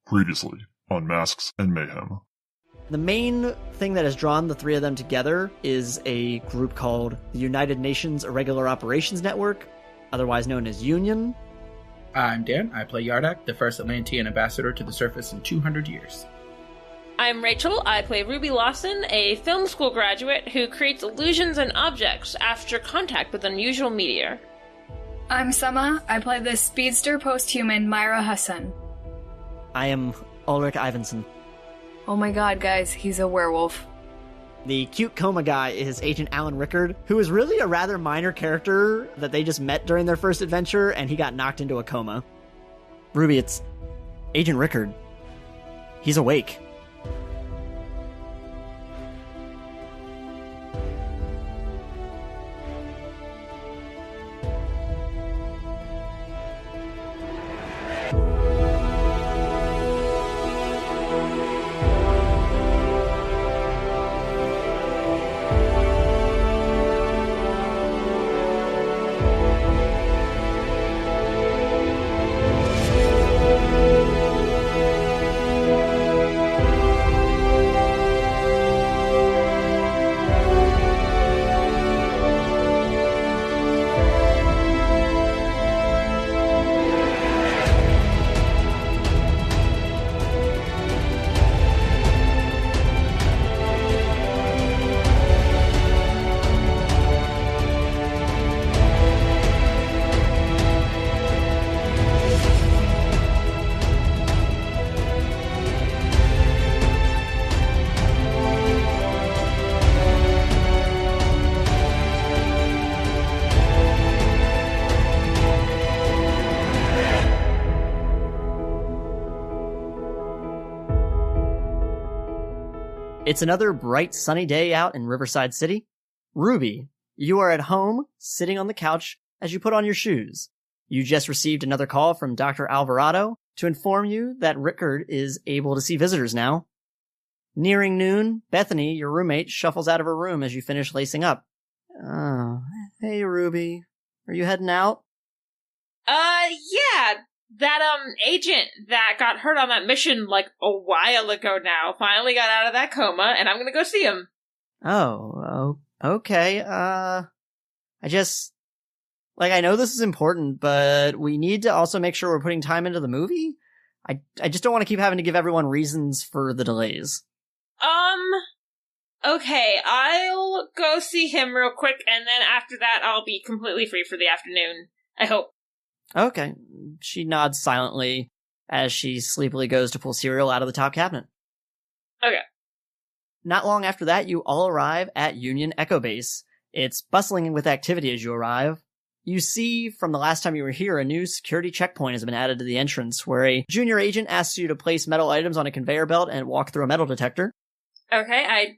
Previously on Masks and Mayhem. The main thing that has drawn the three of them together is a group called the United Nations Irregular Operations Network, otherwise known as Union. I'm Dan. I play Yardak, the first Atlantean ambassador to the surface in 200 years. I'm Rachel. I play Ruby Lawson, a film school graduate who creates illusions and objects after contact with unusual media. I'm Sama. I play the speedster post-human Maira Hasan. I am Ulrich Ivinson. Oh my god, guys, he's a werewolf. The cute coma guy is Agent Alan Rickard, who is really a rather minor character that they just met during their first adventure, and he got knocked into a coma. Ruby, it's Agent Rickard. He's awake. It's another bright, sunny day out in Riverside City. Ruby, you are at home, sitting on the couch as you put on your shoes. You just received another call from Dr. Alvarado to inform you that Rickard is able to see visitors now. Nearing noon, Bethany, your roommate, shuffles out of her room as you finish lacing up. Oh, hey Ruby, are you heading out? Yeah. That, agent that got hurt on that mission, like, a while ago now, finally got out of that coma, and I'm gonna go see him. Oh, okay, I know this is important, but we need to also make sure we're putting time into the movie? I just don't want to keep having to give everyone reasons for the delays. Okay, I'll go see him real quick, and then after that I'll be completely free for the afternoon. I hope. Okay. She nods silently as she sleepily goes to pull cereal out of the top cabinet. Okay. Not long after that, you all arrive at Union Echo Base. It's bustling with activity as you arrive. You see, from the last time you were here, a new security checkpoint has been added to the entrance, where a junior agent asks you to place metal items on a conveyor belt and walk through a metal detector. Okay, I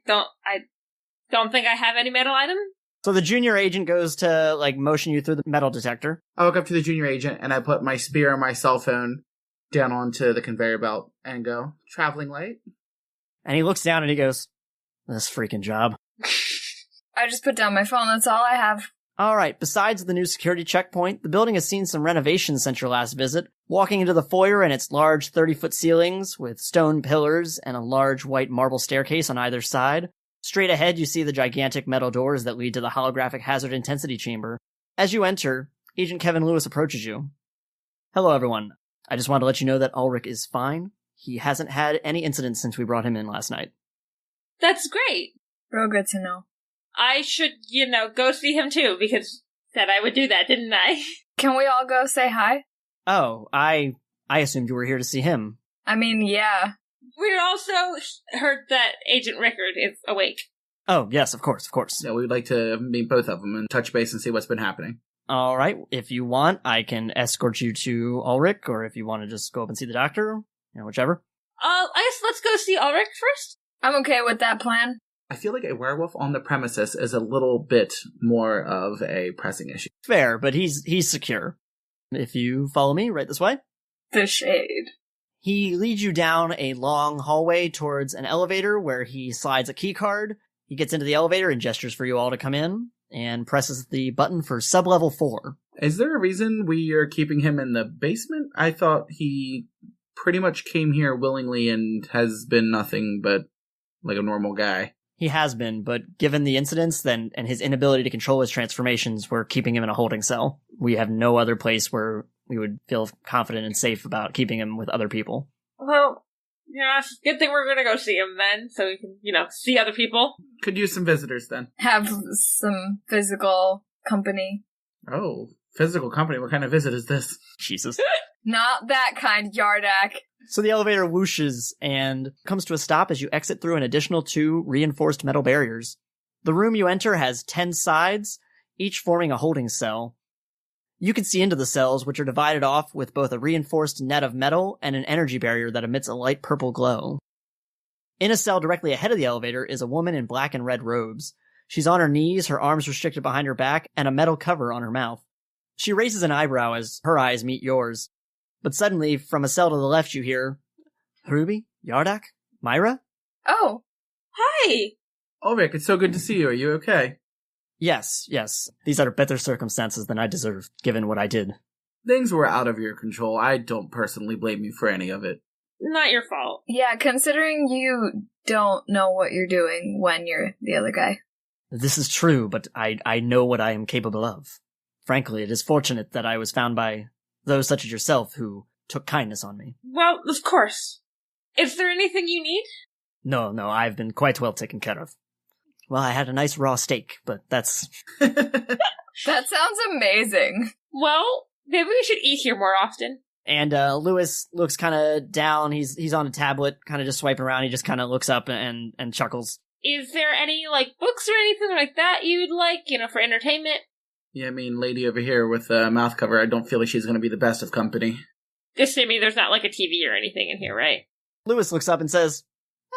don't think I have any metal item. So the junior agent goes to, motion you through the metal detector. I walk up to the junior agent and I put my spear and my cell phone down onto the conveyor belt and go, traveling light? And he looks down and he goes, this freaking job. I just put down my phone, that's all I have. Alright, besides the new security checkpoint, the building has seen some renovations since your last visit. Walking into the foyer and its large 30-foot ceilings with stone pillars and a large white marble staircase on either side. Straight ahead, you see the gigantic metal doors that lead to the holographic hazard intensity chamber. As you enter, Agent Kevin Lewis approaches you. Hello, everyone. I just wanted to let you know that Ulrich is fine. He hasn't had any incidents since we brought him in last night. That's great. Real good to know. I should, go see him too, because said I would do that, didn't I? Can we all go say hi? Oh, I assumed you were here to see him. I mean, yeah. We also heard that Agent Rickard is awake. Oh, yes, of course. Yeah, we'd like to meet both of them and touch base and see what's been happening. All right, if you want, I can escort you to Ulrich, or if you want to just go up and see the doctor, whichever. I guess let's go see Ulrich first. I'm okay with that plan. I feel like a werewolf on the premises is a little bit more of a pressing issue. Fair, but he's secure. If you follow me right this way. The shade. He leads you down a long hallway towards an elevator where he slides a key card. He gets into the elevator and gestures for you all to come in and presses the button for sub-level 4. Is there a reason we are keeping him in the basement? I thought he pretty much came here willingly and has been nothing but like a normal guy. He has been, but given the incidents and his inability to control his transformations, we're keeping him in a holding cell. We have no other place where we would feel confident and safe about keeping him with other people. Well, yeah, it's a good thing we're going to go see him then, so we can, see other people. Could use some visitors then. Have some physical company. Oh, physical company? What kind of visit is this? Jesus. Not that kind, Yardak. So the elevator whooshes and comes to a stop as you exit through an additional 2 reinforced metal barriers. The room you enter has 10 sides, each forming a holding cell. You can see into the cells, which are divided off with both a reinforced net of metal and an energy barrier that emits a light purple glow. In a cell directly ahead of the elevator is a woman in black and red robes. She's on her knees, her arms restricted behind her back, and a metal cover on her mouth. She raises an eyebrow as her eyes meet yours. But suddenly, from a cell to the left, you hear, Ruby? Yardak? Maira? Oh. Hi! Ulrich, it's so good to see you. Are you okay? Yes. These are better circumstances than I deserve, given what I did. Things were out of your control. I don't personally blame you for any of it. Not your fault. Yeah, considering you don't know what you're doing when you're the other guy. This is true, but I know what I am capable of. Frankly, it is fortunate that I was found by those such as yourself who took kindness on me. Well, of course. Is there anything you need? No, I've been quite well taken care of. Well, I had a nice raw steak, but that's... That sounds amazing. Well, maybe we should eat here more often. And Lewis looks kind of down. He's on a tablet, kind of just swiping around. He just kind of looks up and chuckles. Is there any, books or anything like that you'd like, for entertainment? Yeah, I mean, lady over here with a mouth cover, I don't feel like she's going to be the best of company. Just maybe there's not, a TV or anything in here, right? Lewis looks up and says,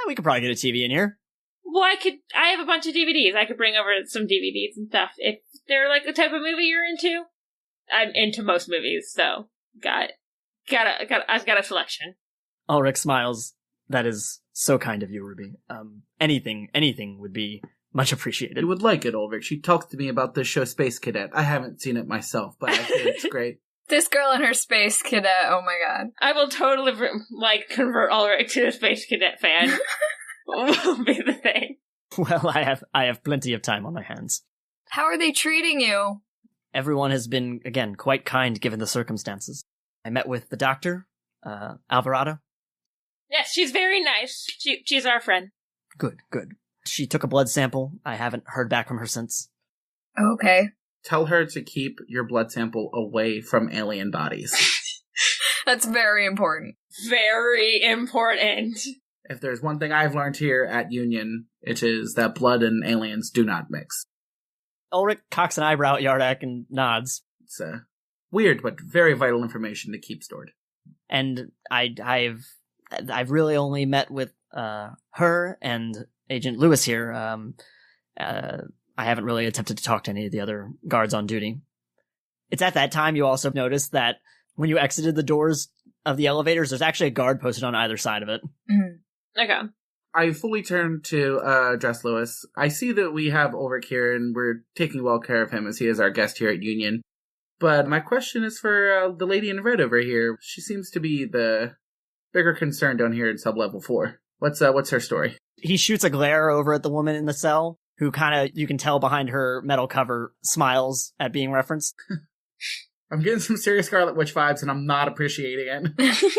we could probably get a TV in here. Well, I have a bunch of DVDs. I could bring over some DVDs and stuff. If they're, the type of movie you're into, I'm into most movies, so I've got a selection. Ulrich smiles. That is so kind of you, Ruby. Anything would be much appreciated. You would like it, Ulrich. She talked to me about this show Space Cadet. I haven't seen it myself, but I think it's great. This girl and her space cadet, oh my god. I will totally, convert Ulrich to a Space Cadet fan. Will be the thing. Well, I have plenty of time on my hands. How are they treating you? Everyone has been, again, quite kind given the circumstances. I met with the doctor, Alvarado. Yes, she's very nice. She's our friend. Good. She took a blood sample. I haven't heard back from her since. Okay. Tell her to keep your blood sample away from alien bodies. That's very important. Very important. If there's one thing I've learned here at Union, it is that blood and aliens do not mix. Ulrich cocks an eyebrow at Yardak and nods. It's weird, but very vital information to keep stored. And I've really only met with her and Agent Lewis here. I haven't really attempted to talk to any of the other guards on duty. It's at that time you also notice that when you exited the doors of the elevators, there's actually a guard posted on either side of it. Mm-hmm. Okay. I fully turn to address Lewis. I see that we have Ulrich here, and we're taking well care of him as he is our guest here at Union. But my question is for the lady in red over here. She seems to be the bigger concern down here in sub-level 4. What's her story? He shoots a glare over at the woman in the cell, who kind of, you can tell behind her metal cover, smiles at being referenced. I'm getting some serious Scarlet Witch vibes, and I'm not appreciating it.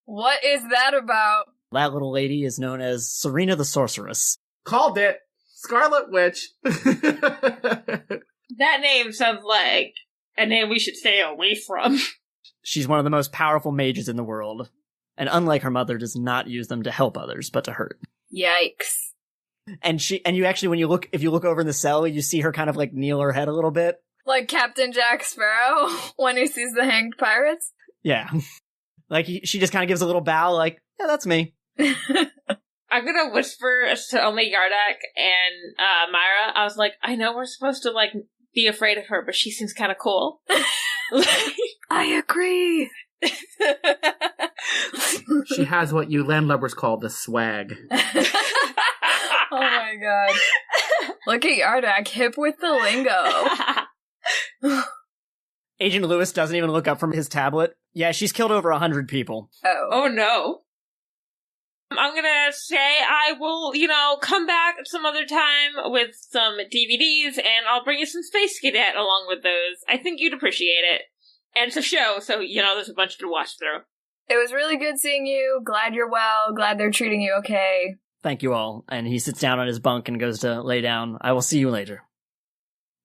What is that about? That little lady is known as Serena the Sorceress. Called it! Scarlet Witch! That name sounds like a name we should stay away from. She's one of the most powerful mages in the world, and unlike her mother, does not use them to help others, but to hurt. Yikes. And you actually, if you look over in the cell, you see her kind of kneel her head a little bit. Like Captain Jack Sparrow when he sees the hanged pirates? Yeah. She just kind of gives a little bow, yeah, that's me. I'm gonna whisper to only Yardak and Maira. I was like, I know we're supposed to be afraid of her, but she seems kind of cool. I agree. She has what you landlubbers call the swag. Oh my god. Look at Yardak, hip with the lingo. Agent Lewis doesn't even look up from his tablet. Yeah, she's killed over 100 people. Oh no. I'm gonna say I will, come back some other time with some DVDs, and I'll bring you some Space Cadet along with those. I think you'd appreciate it. And it's a show, so, there's a bunch to watch through. It was really good seeing you. Glad you're well. Glad they're treating you okay. Thank you all. And he sits down on his bunk and goes to lay down. I will see you later.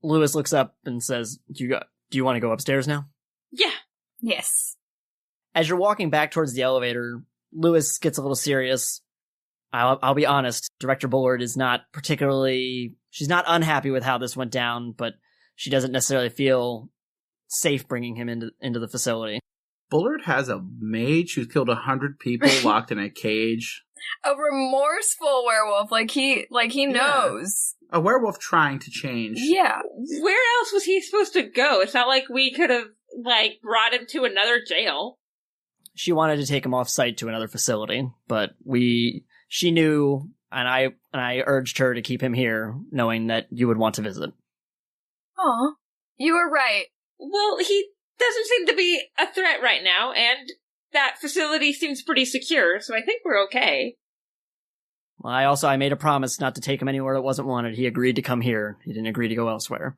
Lewis looks up and says, do you want to go upstairs now? Yeah. Yes. As you're walking back towards the elevator, Lewis gets a little serious. I'll be honest, Director Bullard is not she's not unhappy with how this went down, but she doesn't necessarily feel safe bringing him into the facility. Bullard has a mage who's killed 100 people locked in a cage. A remorseful werewolf, like he knows. A werewolf trying to change. Yeah. Where else was he supposed to go? It's not like we could have, brought him to another jail. She wanted to take him off site to another facility, but she knew, and I urged her to keep him here, knowing that you would want to visit. Aw, you were right. Well, he doesn't seem to be a threat right now, and that facility seems pretty secure, so I think we're okay. Well, I made a promise not to take him anywhere that wasn't wanted. He agreed to come here. He didn't agree to go elsewhere.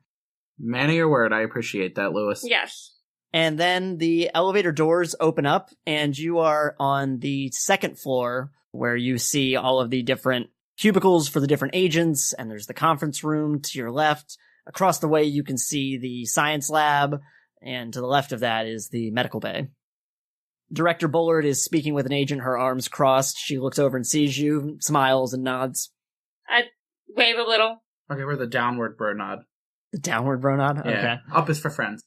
Man of your word, I appreciate that, Lewis. Yes. And then the elevator doors open up, and you are on the second floor, where you see all of the different cubicles for the different agents, and there's the conference room to your left. Across the way, you can see the science lab, and to the left of that is the medical bay. Director Bullard is speaking with an agent, her arms crossed. She looks over and sees you, smiles and nods. I wave a little. Okay, we're the downward bro nod. The downward bro nod? Yeah. Okay. Up is for friends.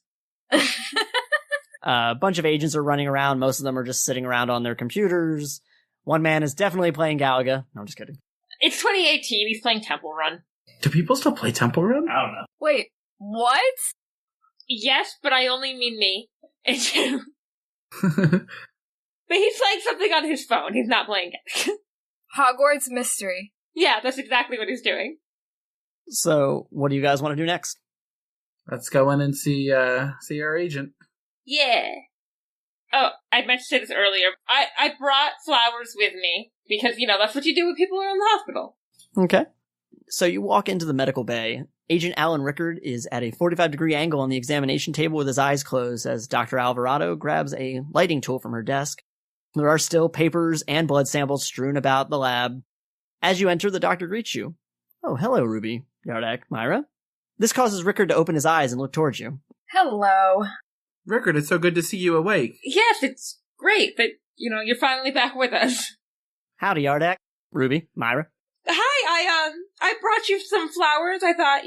A bunch of agents are running around. Most of them are just sitting around on their computers. One man is definitely playing Galaga. No, I'm just kidding. It's 2018. He's playing Temple Run. Do people still play Temple Run? I don't know. Wait, what? Yes, but I only mean me. And you. But he's playing something on his phone. He's not playing it. Hogwarts Mystery. Yeah, that's exactly what he's doing. So, what do you guys want to do next? Let's go in and see our agent. Yeah. Oh, I meant to say this earlier. I brought flowers with me because, that's what you do when people are in the hospital. Okay. So you walk into the medical bay. Agent Alan Rickard is at a 45-degree angle on the examination table with his eyes closed as Dr. Alvarado grabs a lighting tool from her desk. There are still papers and blood samples strewn about the lab. As you enter, the doctor greets you. Oh, hello, Ruby, Yardak, Maira. This causes Rickard to open his eyes and look towards you. Hello. Rickard, it's so good to see you awake. Yes, it's great that, you're finally back with us. Howdy, Yardak. Ruby, Maira. Hi, I brought you some flowers. I thought,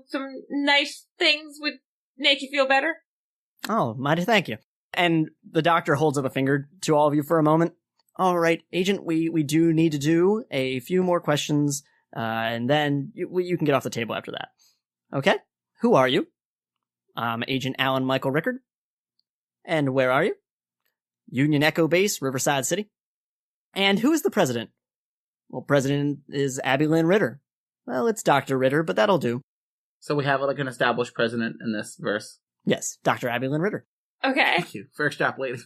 some nice things would make you feel better. Oh, mighty thank you. And the doctor holds up a finger to all of you for a moment. All right, Agent, we do need to do a few more questions, and then you can get off the table after that. Okay? Who are you? Agent Alan Michael Rickard. And where are you? Union Echo Base, Riverside City. And who is the president? Well, president is Abby Lynn Ritter. Well, it's Dr. Ritter, but that'll do. So we have an established president in this verse. Yes, Dr. Abby Lynn Ritter. Okay. Thank you. First up, lady.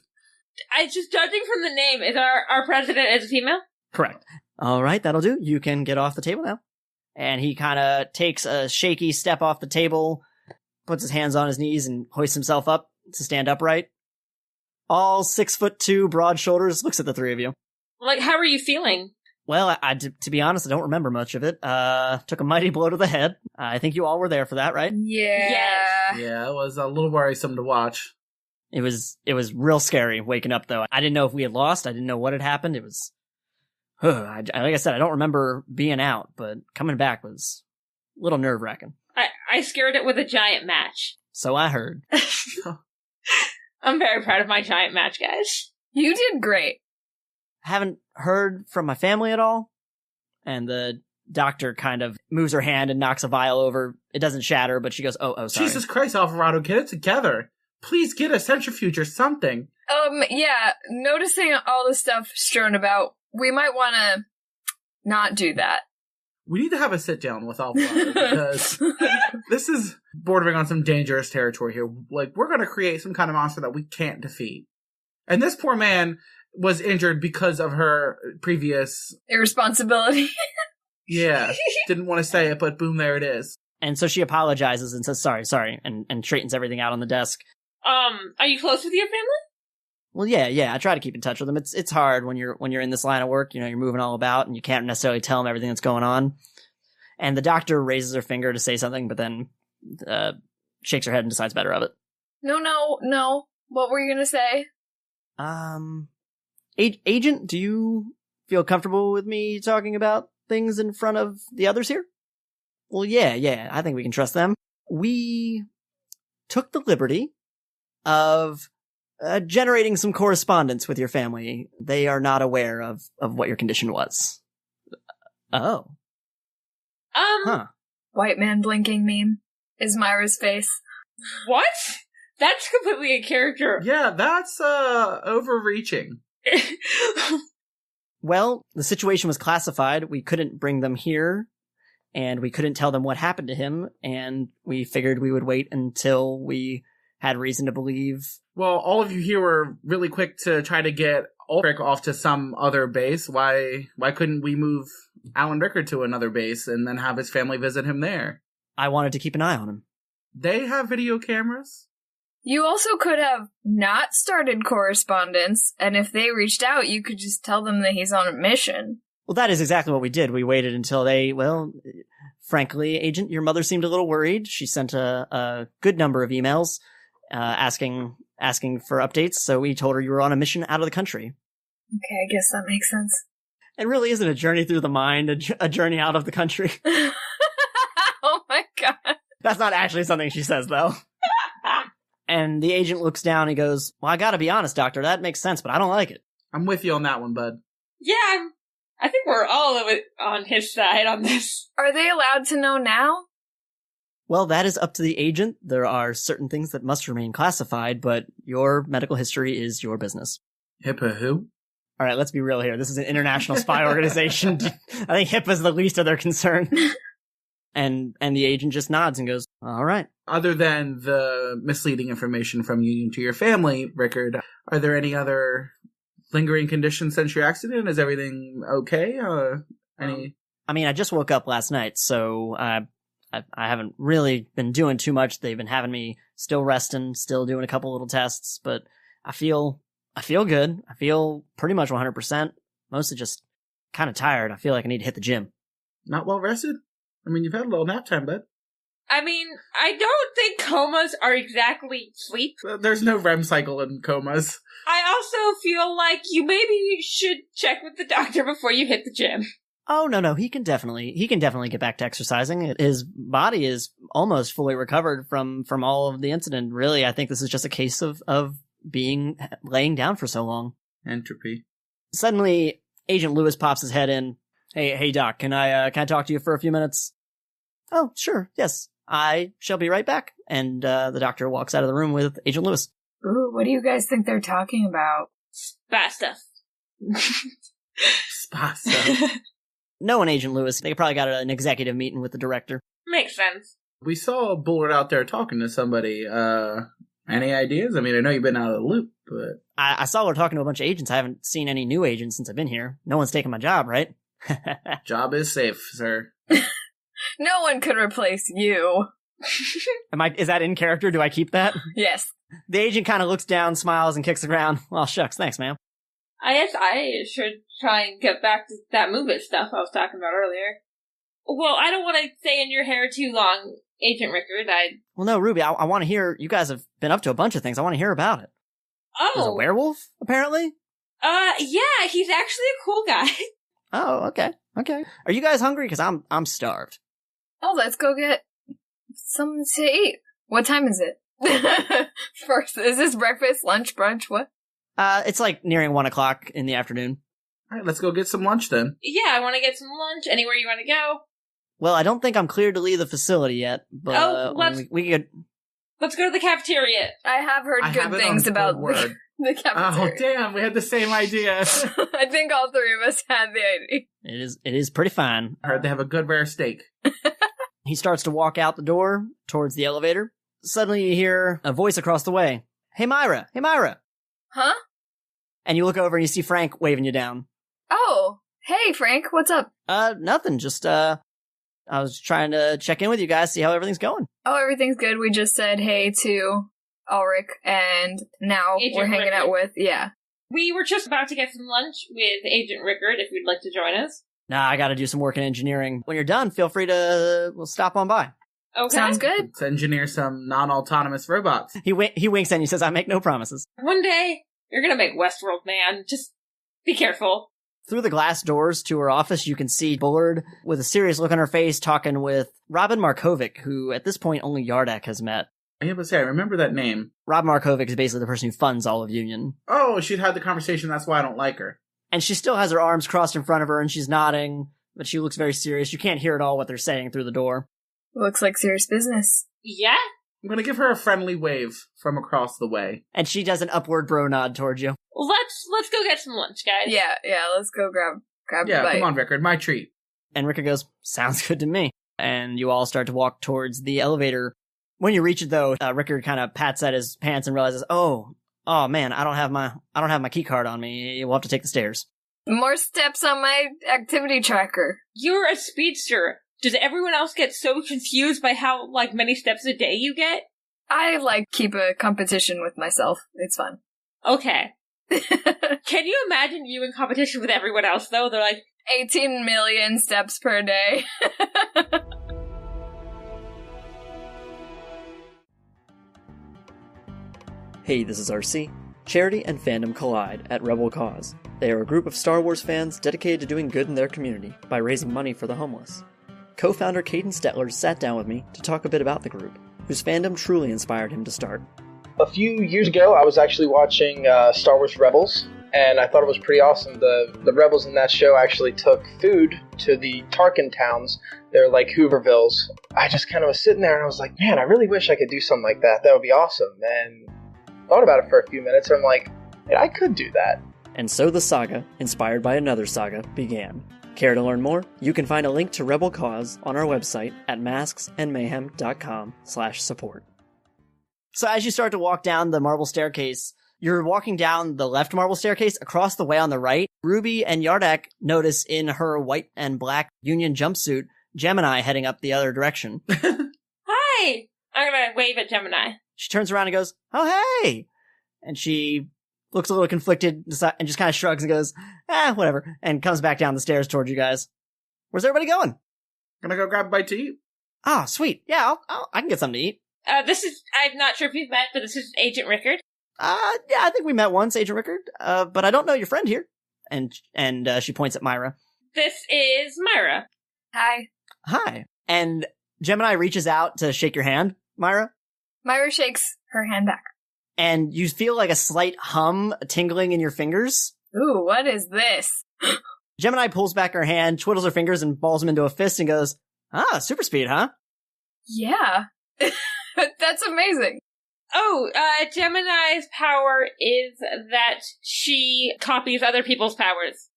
Just judging from the name, is our president is a female? Correct. All right, that'll do. You can get off the table now. And he kind of takes a shaky step off the table, puts his hands on his knees, and hoists himself up to stand upright. All 6'2", broad shoulders, looks at the three of you. How are you feeling? Well, to be honest, I don't remember much of it. Took a mighty blow to the head. I think you all were there for that, right? Yeah. Yes. Yeah, it was a little worrisome to watch. It was real scary waking up, though. I didn't know if we had lost. I didn't know what had happened. It was, like I said, I don't remember being out, but coming back was a little nerve-wracking. I scared it with a giant match. So I heard. I'm very proud of my giant match, guys. You did great. Haven't heard from my family at all. And the doctor kind of moves her hand and knocks a vial over. It doesn't shatter, but she goes, oh, sorry. Jesus Christ, Alvarado, get it together. Please get a centrifuge or something. Yeah, noticing all the stuff strewn about, we might want to not do that. We need to have a sit down with Alpha because this is bordering on some dangerous territory here. Like, we're going to create some kind of monster that we can't defeat. And this poor man was injured because of her previous irresponsibility. Yeah, didn't want to say it, but boom, there it is. And so she apologizes and says, sorry, and straightens everything out on the desk. Are you close with your family? Well, yeah, I try to keep in touch with them. It's hard when you're in this line of work, you're moving all about and you can't necessarily tell them everything that's going on. And the doctor raises her finger to say something, but then shakes her head and decides better of it. No. What were you going to say? Agent, do you feel comfortable with me talking about things in front of the others here? Well, yeah, I think we can trust them. We took the liberty of generating some correspondence with your family. They are not aware of what your condition was. Oh. Huh. White man blinking meme is Myra's face. What? That's completely a character. Yeah, that's overreaching. Well, the situation was classified. We couldn't bring them here, and we couldn't tell them what happened to him, and we figured we would wait until we had reason to believe. Well, all of you here were really quick to try to get Ulrich off to some other base. Why couldn't we move Alan Rickard to another base and then have his family visit him there? I wanted to keep an eye on him. They have video cameras? You also could have not started correspondence, and if they reached out, you could just tell them that he's on a mission. Well, that is exactly what we did. We waited until frankly, Agent, your mother seemed a little worried. She sent a good number of emails asking for updates, so we told her you were on a mission out of the country. Okay, I guess that makes sense. It really isn't a journey through the mind, a journey out of the country. Oh my god. That's not actually something she says, though. And the agent looks down and goes, well, I gotta be honest, Doctor, that makes sense, but I don't like it. I'm with you on that one, bud. Yeah, I think we're all on his side on this. Are they allowed to know now? Well, that is up to the agent. There are certain things that must remain classified, but your medical history is your business. HIPAA who? All right, let's be real here. This is an international spy organization. I think HIPAA's the least of their concern. And the agent just nods and goes, all right. Other than the misleading information from Union to your family, Rickard, are there any other lingering conditions since your accident? Is everything okay? I mean, I just woke up last night, so I haven't really been doing too much. They've been having me still resting, still doing a couple little tests, but I feel good. I feel pretty much 100%. Mostly just kind of tired. I feel like I need to hit the gym. Not well rested? I mean, you've had a little nap time, bud. I mean, I don't think comas are exactly sleep. There's no REM cycle in comas. I also feel like you maybe should check with the doctor before you hit the gym. Oh, no, he can definitely get back to exercising. His body is almost fully recovered from all of the incident. Really, I think this is just a case of laying down for so long. Entropy. Suddenly, Agent Lewis pops his head in. Hey, Doc, can I talk to you for a few minutes? Oh, sure, yes. I shall be right back. And the doctor walks out of the room with Agent Lewis. Ooh, what do you guys think they're talking about? Spa stuff. Spa stuff. Knowing Agent Lewis, they probably got an executive meeting with the director. Makes sense. We saw Bullard out there talking to somebody. Any ideas? I mean, I know you've been out of the loop, but... I saw her talking to a bunch of agents. I haven't seen any new agents since I've been here. No one's taken my job, right? Job is safe, sir. No one could replace you. Is that in character? Do I keep that? Yes. The agent kind of looks down, smiles, and kicks the ground. Well, shucks, thanks, ma'am. I guess I should try and get back to that movement stuff I was talking about earlier. Well, I don't want to stay in your hair too long, Agent Rickard. Well, no, Ruby, I want to hear... You guys have been up to a bunch of things. I want to hear about it. Oh. There's a werewolf, apparently? Yeah, he's actually a cool guy. Oh, okay. Are you guys hungry? Because I'm starved. Oh, let's go get something to eat. What time is it? First, is this breakfast, lunch, brunch, what? It's like nearing 1 o'clock in the afternoon. All right, let's go get some lunch then. Yeah, I want to get some lunch. Anywhere you want to go? Well, I don't think I'm cleared to leave the facility yet, but we could... Let's go to the cafeteria. I have heard good things about... word. The cafeteria. Oh, damn, we had the same idea. I think all three of us had the idea. It is pretty fine. I heard they have a good rare steak. He starts to walk out the door towards the elevator. Suddenly you hear a voice across the way. Hey, Maira! Hey, Maira! Huh? And you look over and you see Frank waving you down. Oh, hey, Frank, what's up? Nothing. Just, I was trying to check in with you guys, see how everything's going. Oh, everything's good. We just said hey to Ulrich, and now Agent we're hanging out with, We were just about to get some lunch with Agent Rickard, if you'd like to join us. Nah, I gotta do some work in engineering. When you're done, feel free to, we'll stop on by. Okay. Sounds good. Let's engineer some non-autonomous robots. He winks and he says, I make no promises. One day, you're gonna make Westworld, man. Just be careful. Through the glass doors to her office, you can see Bullard with a serious look on her face talking with Robin Markovic, who at this point only Yardak has met. I have to say, I remember that name. Rob Markovic is basically the person who funds all of Union. Oh, she'd had the conversation, that's why I don't like her. And she still has her arms crossed in front of her and she's nodding, but she looks very serious. You can't hear at all what they're saying through the door. Looks like serious business. Yeah? I'm gonna give her a friendly wave from across the way. And she does an upward bro nod towards you. Let's go get some lunch, guys. Yeah, let's go grab a Yeah, bite. come on, Rickard, my treat. And Rickard goes, sounds good to me. And you all start to walk towards the elevator. When you reach it, though, Rickard kind of pats at his pants and realizes, oh man, I don't have my key card on me. We'll have to take the stairs. More steps on my activity tracker. You're a speedster. Does everyone else get so confused by how, many steps a day you get? I, keep a competition with myself. It's fun. Okay. Can you imagine you in competition with everyone else, though? They're like, 18 million steps per day. Hey, this is RC. Charity and fandom collide at Rebel Cause. They are a group of Star Wars fans dedicated to doing good in their community by raising money for the homeless. Co-founder Caden Stetler sat down with me to talk a bit about the group, whose fandom truly inspired him to start. A few years ago, I was actually watching Star Wars Rebels, and I thought it was pretty awesome. The Rebels in that show actually took food to the Tarkin towns. They're like Hoovervilles. I just kind of was sitting there and I was like, man, I really wish I could do something like that. That would be awesome. And thought about it for a few minutes, and I'm like, yeah, I could do that. And so the saga, inspired by another saga, began. Care to learn more? You can find a link to Rebel Cause on our website at masksandmayhem.com/support. So as you start to walk down the marble staircase, you're walking down the left marble staircase. Across the way on the right, Ruby and Yardak notice in her white and black Union jumpsuit, Gemini heading up the other direction. hi! I'm gonna wave at Gemini. She turns around and goes, oh, hey! And she looks a little conflicted and just kind of shrugs and goes, whatever, and comes back down the stairs towards you guys. Where's everybody going? Gonna go grab a bite to eat. Ah, sweet. Yeah, I can get something to eat. I'm not sure if you've met, but this is Agent Rickard. Yeah, I think we met once, Agent Rickard. But I don't know your friend here. And she points at Maira. This is Maira. Hi. Hi. And Gemini reaches out to shake your hand, Maira. Maira shakes her hand back. And you feel like a slight hum tingling in your fingers. Ooh, what is this? Gemini pulls back her hand, twiddles her fingers, and balls them into a fist and goes, super speed, huh? Yeah. That's amazing. Oh, Gemini's power is that she copies other people's powers.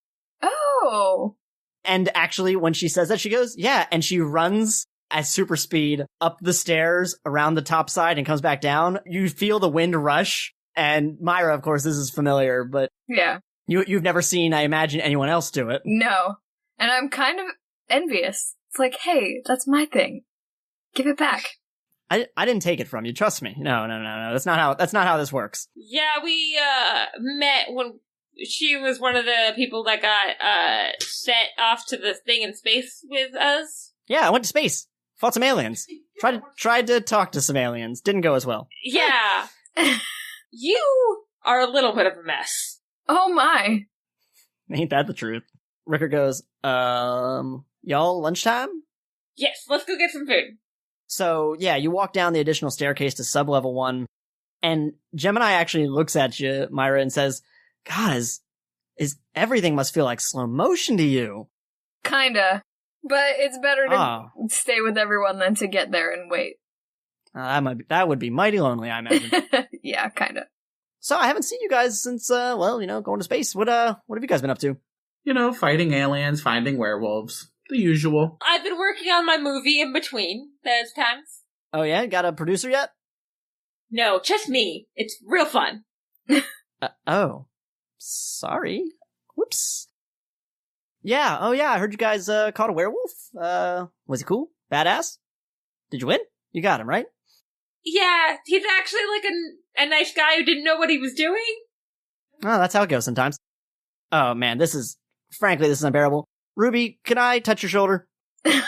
Oh. And actually, when she says that, she goes, yeah, and she runs at super speed up the stairs around the top side and comes back down. You feel the wind rush. And Maira, of course, this is familiar, but yeah, you've never seen, I imagine, anyone else do it. No. And I'm kind of envious. It's like, hey, that's my thing. Give it back. I didn't take it from you. Trust me. No. That's not how this works. Yeah, we met when she was one of the people that got sent off to the thing in space with us. Yeah, I went to space. Fought some aliens. Tried to talk to some aliens. Didn't go as well. Yeah. You are a little bit of a mess. Oh my. Ain't that the truth? Rickard goes, y'all lunchtime? Yes, let's go get some food. So, yeah, you walk down the additional staircase to sub-level 1, and Gemini actually looks at you, Maira, and says, God, is everything must feel like slow motion to you. Kinda. But it's better to stay with everyone than to get there and wait. That would be mighty lonely, I imagine. Yeah, kinda. So I haven't seen you guys since, going to space. What have you guys been up to? Fighting aliens, finding werewolves. The usual. I've been working on my movie in between those times. Oh yeah? Got a producer yet? No, just me. It's real fun. Oh. Sorry. Whoops. Yeah, I heard you guys, caught a werewolf. Was he cool? Badass? Did you win? You got him, right? Yeah, he's actually like a nice guy who didn't know what he was doing. Oh, that's how it goes sometimes. Oh man, this is unbearable. Ruby, can I touch your shoulder? Oh,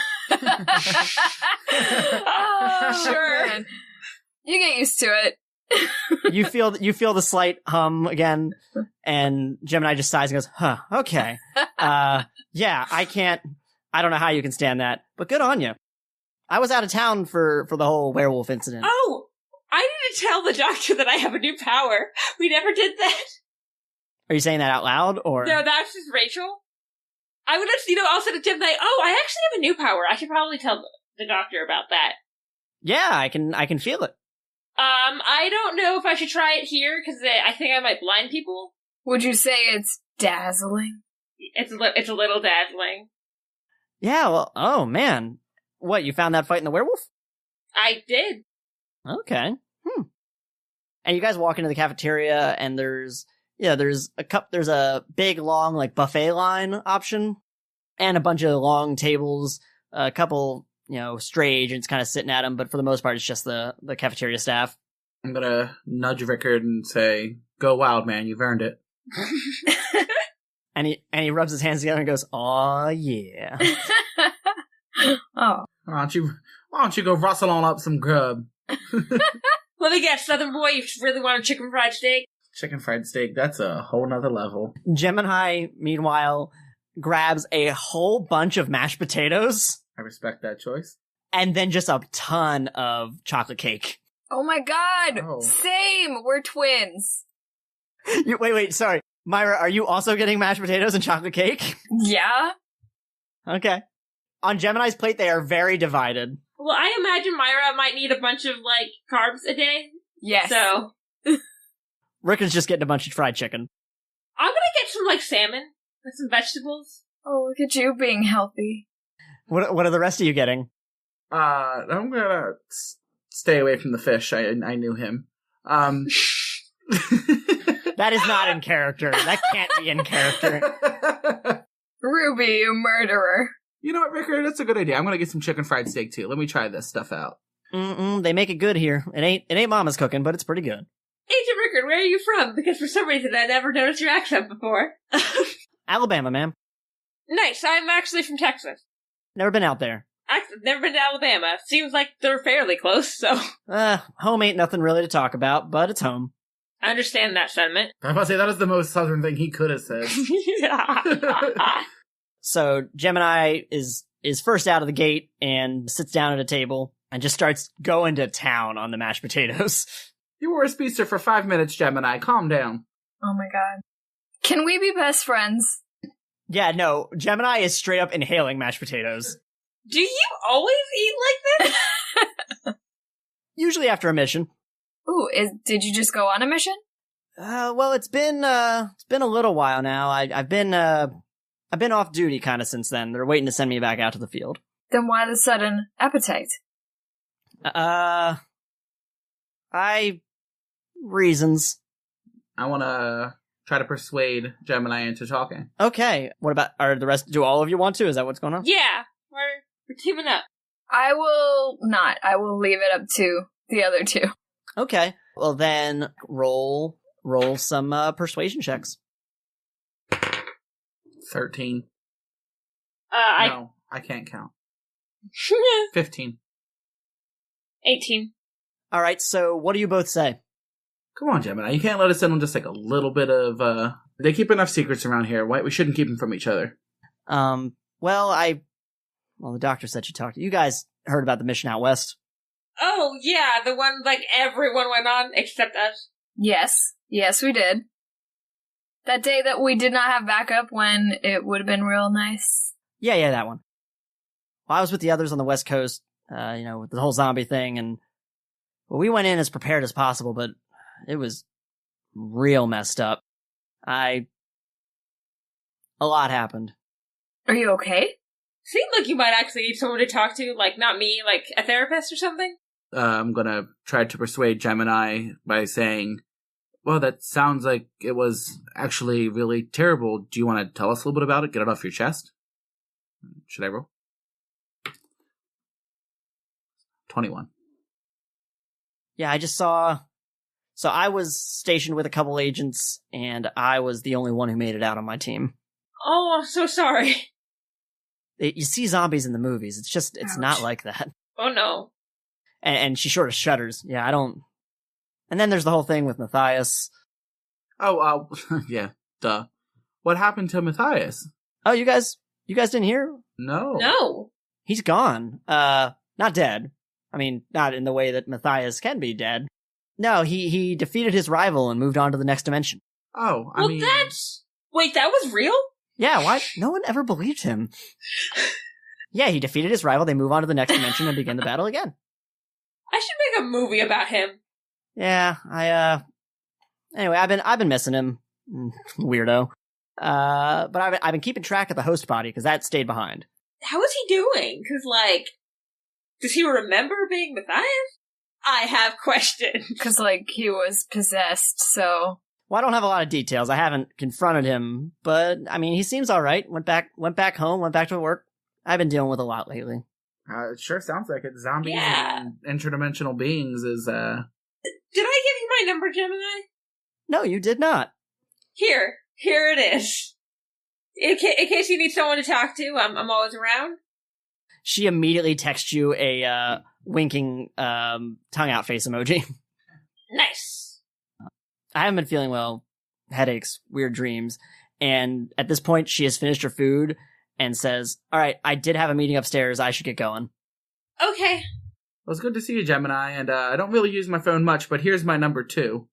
Sure. man. You get used to it. You feel the slight hum again, and Gemini just sighs and goes, huh, okay. Yeah, I don't know how you can stand that, but good on you. I was out of town for the whole werewolf incident. Oh, I need to tell the doctor that I have a new power. We never did that. Are you saying that out loud, or? No, that's just Rachel. I would just, I'll say to Gemini, oh, I actually have a new power. I should probably tell the doctor about that. Yeah, I can feel it. I don't know if I should try it here, because I think I might blind people. Would you say it's dazzling? It's a little dazzling. Yeah, well, oh man. What, you found that fight in the werewolf? I did. Okay. And you guys walk into the cafeteria, and there's a big, long, like, buffet line option, and a bunch of long tables, a couple, stray agents kind of sitting at them, but for the most part, it's just the cafeteria staff. I'm gonna nudge Rickard and say, go wild, man, you've earned it. And he rubs his hands together and goes, aw, yeah. Oh. Why don't you go rustle on up some grub? Let me guess, Southern boy, you really want a chicken fried steak? Chicken fried steak, that's a whole nother level. Gemini, meanwhile, grabs a whole bunch of mashed potatoes. I respect that choice. And then just a ton of chocolate cake. Oh my god! Oh. Same! We're twins. Wait, sorry. Maira, are you also getting mashed potatoes and chocolate cake? Yeah? Okay. On Gemini's plate, they are very divided. Well, I imagine Maira might need a bunch of, carbs a day. Yes. So, Rickard's just getting a bunch of fried chicken. I'm gonna get some, salmon and some vegetables. Oh, look at you being healthy. What are the rest of you getting? I'm gonna stay away from the fish. I knew him. That is not in character. That can't be in character. Ruby, you murderer. You know what, Rickard? That's a good idea. I'm gonna get some chicken fried steak too. Let me try this stuff out. They make it good here. It ain't Mama's cooking, but it's pretty good. Agent Rickard, where are you from? Because for some reason I never noticed your accent before. Alabama, ma'am. Nice, I'm actually from Texas. Never been out there. I've never been to Alabama. Seems like they're fairly close, so... Home ain't nothing really to talk about, but it's home. I understand that sentiment. I was about to say, that is the most southern thing he could have said. So Gemini is first out of the gate and sits down at a table and just starts going to town on the mashed potatoes. You were a speedster for 5 minutes, Gemini. Calm down. Oh my god. Can we be best friends? Yeah, no, Gemini is straight up inhaling mashed potatoes. Do you always eat like this? Usually after a mission. Ooh, did you just go on a mission? Well, it's been a little while now. I've been off duty kind of since then. They're waiting to send me back out to the field. Then why the sudden appetite? Reasons. I want to try to persuade Gemini into talking. Okay. What about, do all of you want to? Is that what's going on? Yeah, we're teaming up. I will not. I will leave it up to the other two. Okay. Well then, roll some persuasion checks. 13. I No, I can't count. 15. 18. Alright, so what do you both say? Come on, Gemini. You can't let us in on just a little bit of, They keep enough secrets around here. We shouldn't keep them from each other. The doctor said she talked to you. Guys heard about the mission out west. Oh, yeah, the one, everyone went on except us. Yes. Yes, we did. That day that we did not have backup when it would have been real nice. Yeah, that one. Well, I was with the others on the west coast, with the whole zombie thing, and we went in as prepared as possible, but it was real messed up. A lot happened. Are you okay? Seemed like you might actually need someone to talk to, like, not me, like a therapist or something. I'm gonna try to persuade Gemini by saying, well, that sounds like it was actually really terrible. Do you want to tell us a little bit about it? Get it off your chest? Should I roll? 21. Yeah, I just saw... So I was stationed with a couple agents, and I was the only one who made it out on my team. Oh, I'm so sorry. You see zombies in the movies. It's Ouch. not like that. Oh no. And she sort of shudders. Yeah, I don't... And then there's the whole thing with Matthias. Oh, yeah, duh. What happened to Matthias? Oh, you guys didn't hear? No. No. He's gone. Not dead. I mean, not in the way that Matthias can be dead. No, he defeated his rival and moved on to the next dimension. Oh, I Well, mean... Wait, that was real? Yeah, why? No one ever believed him. Yeah, he defeated his rival, they move on to the next dimension and begin the battle again. I should make a movie about him. Yeah, anyway, I've been missing him. Weirdo. But I've been keeping track of the host body, because that stayed behind. How is he doing? Because, like, does he remember being Matthias? I have questions. Because, like, he was possessed, so... Well, I don't have a lot of details. I haven't confronted him, but, I mean, he seems alright. Went back home, went back to work. I've been dealing with a lot lately. it sure sounds like it. Zombies Yeah. and interdimensional beings is, Did I give you my number, Gemini? No, you did not. Here it is. In case you need someone to talk to, I'm always around. She immediately texts you a, winking, tongue-out face emoji. Nice. I haven't been feeling well. Headaches, weird dreams. And at this point, she has finished her food and says, alright, I did have a meeting upstairs. I should get going. Okay. Well, it's good to see you, Gemini, and I don't really use my phone much, but here's my number 2.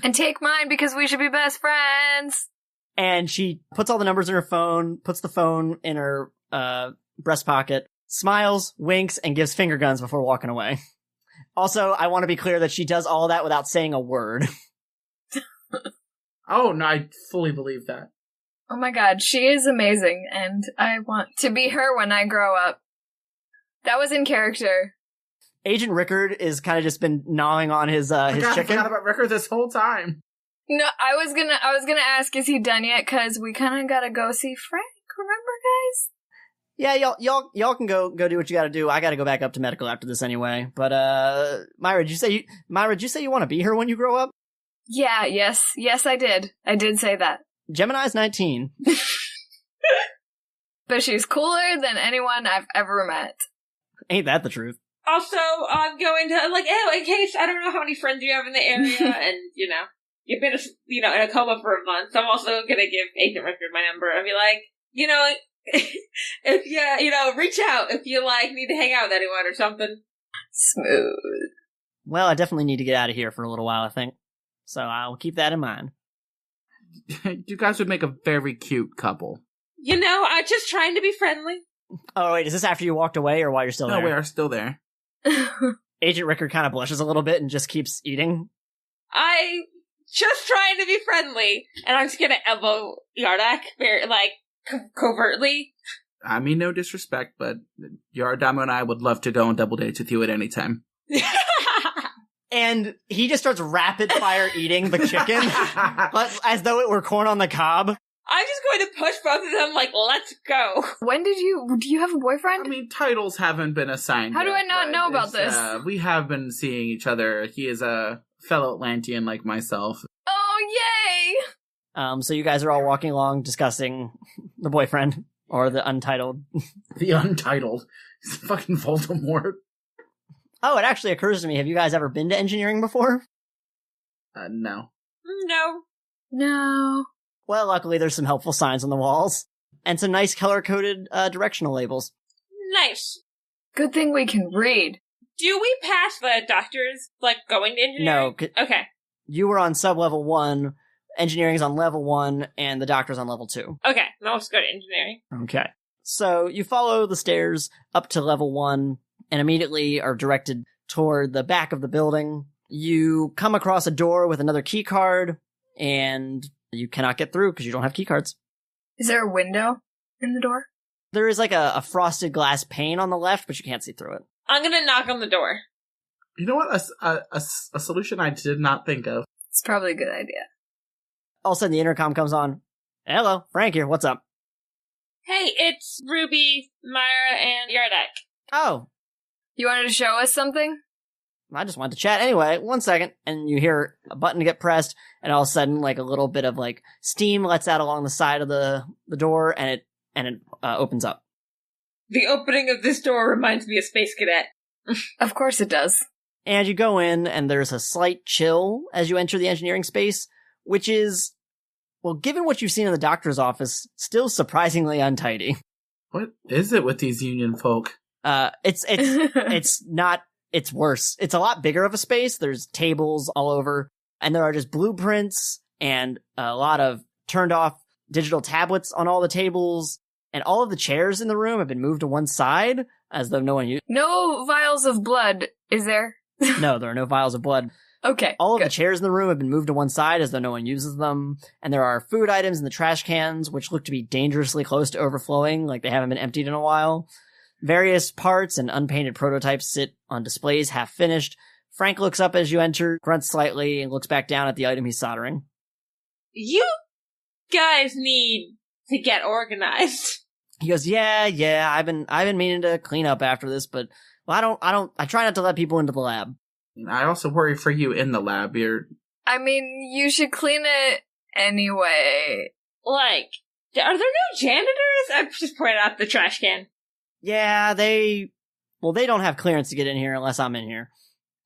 And take mine because we should be best friends! And she puts all the numbers in her phone, puts the phone in her, breast pocket, smiles, winks, and gives finger guns before walking away. Also, I want to be clear that she does all that without saying a word. Oh, no, I fully believe that. Oh my god, she is amazing, and I want to be her when I grow up. That was in character. Agent Rickard is kind of just been gnawing on his I chicken. forgot about Rickard this whole time. No, I was gonna ask, is he done yet? Cause we kinda gotta go see Frank, remember guys? Yeah, y'all can go do what you gotta do. I gotta go back up to medical after this anyway. But, Myra, did you say you want to be her when you grow up? Yeah, yes I did. I did say that. Gemini's 19. But she's cooler than anyone I've ever met. Ain't that the truth? Also, I'm going to, like, in case, I don't know how many friends you have in the area, and, you've been, in a coma for a month, so I'm also gonna give Agent Rickard my number and be like, if you, reach out if you, need to hang out with anyone or something. Smooth. Well, I definitely need to get out of here for a little while, I think. So I'll keep that in mind. You guys would make a very cute couple. I'm just trying to be friendly. Oh, wait, is this after you walked away or while you're still No, there? we are still there. Agent Rickard kind of blushes a little bit and just keeps eating. I just trying to be friendly, and I'm just gonna elbow Yardak very, covertly. I mean, no disrespect, but Yardamo and I would love to go on double dates with you at any time. And he just starts rapid fire eating the chicken, as though it were corn on the cob. I'm just going to push both of them, let's go. Do you have a boyfriend? I mean, titles haven't been assigned How do yet, I not but know about it's, this? We have been seeing each other. He is a fellow Atlantean like myself. Oh, yay! So you guys are all walking along discussing the boyfriend, or the untitled. The Untitled. He's fucking Voldemort. Oh, it actually occurs to me, have you guys ever been to engineering before? No. No. No. Well, luckily there's some helpful signs on the walls. And some nice color-coded directional labels. Nice. Good thing we can read. Do we pass the doctors, going to engineering? No. Okay. You were on sub-level 1, engineering's on level 1, and the doctor's on level 2. Okay, now let's go to engineering. Okay. So you follow the stairs up to level 1, and immediately are directed toward the back of the building, You come across a door with another key card, and you cannot get through because you don't have key cards. Is there a window in the door? There is like a frosted glass pane on the left, but you can't see through it. I'm gonna knock on the door. You know what? A solution I did not think of. It's probably a good idea. All of a sudden, the intercom comes on. Hello, Frank here. What's up? Hey, it's Ruby, Maira, and Yardak. Oh, You wanted to show us something? I just wanted to chat. Anyway, 1 second. And you hear a button get pressed, and all of a sudden, like a little bit of like steam lets out along the side of the door, and it opens up. The opening of this door reminds me of Space Cadet. Of course it does. And you go in, and there's a slight chill as you enter the engineering space, which is, well, given what you've seen in the doctor's office, still surprisingly untidy. What is it with these union folk? It's worse. It's a lot bigger of a space. There's tables all over, and there are just blueprints and a lot of turned off digital tablets on all the tables, and all of the chairs in the room have been moved to one side as though no one used. No vials of blood, is there? No, there are no vials of blood. Okay. All of good. the chairs in the room have been moved to one side as though no one uses them, and there are food items in the trash cans, which look to be dangerously close to overflowing, like they haven't been emptied in a while. Various parts and unpainted prototypes sit on displays, half finished. Frank looks up as you enter, grunts slightly, and looks back down at the item he's soldering. You guys need to get organized. He goes, yeah, I've been meaning to clean up after this, but well, I try not to let people into the lab. I also worry for you in the lab. I mean, you should clean it anyway. Like, are there no janitors? I'm just pointing out the trash can. Yeah, they don't have clearance to get in here unless I'm in here.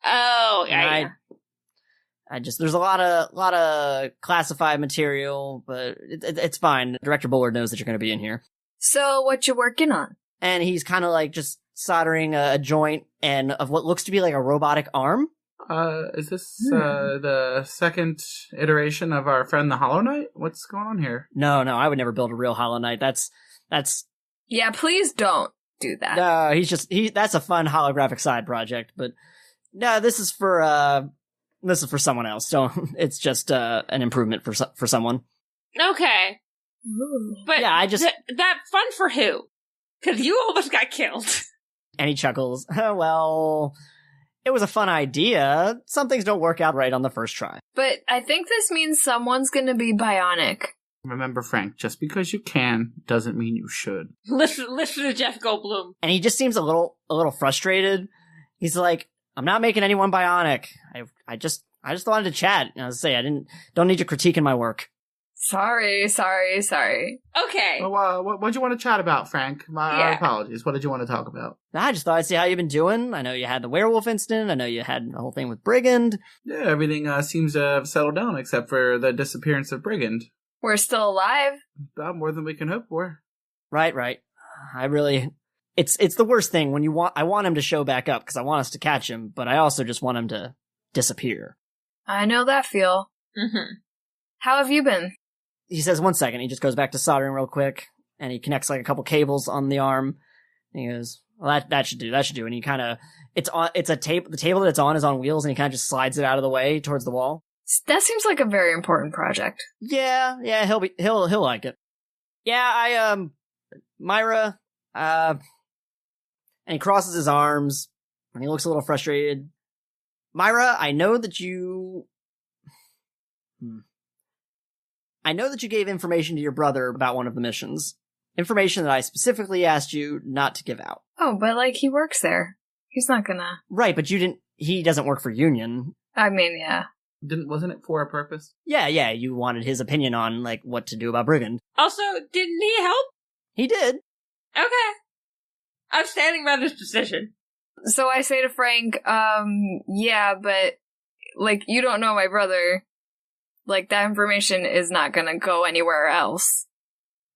Oh, yeah. There's a lot of classified material, but it's fine. Director Bullard knows that you're going to be in here. So, what you working on? And he's kind of like just soldering a joint and of what looks to be like a robotic arm. Is this the second iteration of our friend the Hollow Knight? What's going on here? No, I would never build a real Hollow Knight. That's. Yeah, please don't do that. No, that's a fun holographic side project, but no, this is for someone else. So it's just an improvement for someone. Okay. Ooh. But yeah, that fun for who? Because you almost got killed. And he chuckles. Well, it was a fun idea. Some things don't work out right on the first try. But I think this means someone's gonna be bionic. Remember, Frank, just because you can doesn't mean you should. Listen to Jeff Goldblum. And he just seems a little frustrated. He's like, I'm not making anyone bionic. I just wanted to chat. And I was say, don't need your critique in my work. Sorry. Okay. Well, what'd you want to chat about, Frank? Our apologies. What did you want to talk about? I just thought I'd see how you've been doing. I know you had the werewolf incident. I know you had the whole thing with Brigand. Yeah, everything seems to have settled down except for the disappearance of Brigand. We're still alive. About more than we can hope for. Right. It's the worst thing when I want him to show back up because I want us to catch him, but I also just want him to disappear. I know that feel. Mm-hmm. How have you been? He says 1 second. He just goes back to soldering real quick, and he connects like a couple cables on the arm. And he goes, "Well, that should do. That should do." And he kind of, the table that it's on is on wheels, and he kind of just slides it out of the way towards the wall. That seems like a very important project. Yeah, he'll like it. Yeah, Maira, and he crosses his arms, and he looks a little frustrated. Maira, I know that you gave information to your brother about one of the missions. Information that I specifically asked you not to give out. Oh, but like he works there. He's not gonna. Right, but he doesn't work for Union. I mean, yeah. Wasn't it for a purpose? Yeah, you wanted his opinion on, like, what to do about Brigand. Also, didn't he help? He did. Okay. I'm standing by this decision. So I say to Frank, yeah, but, like, you don't know my brother. Like, that information is not gonna go anywhere else.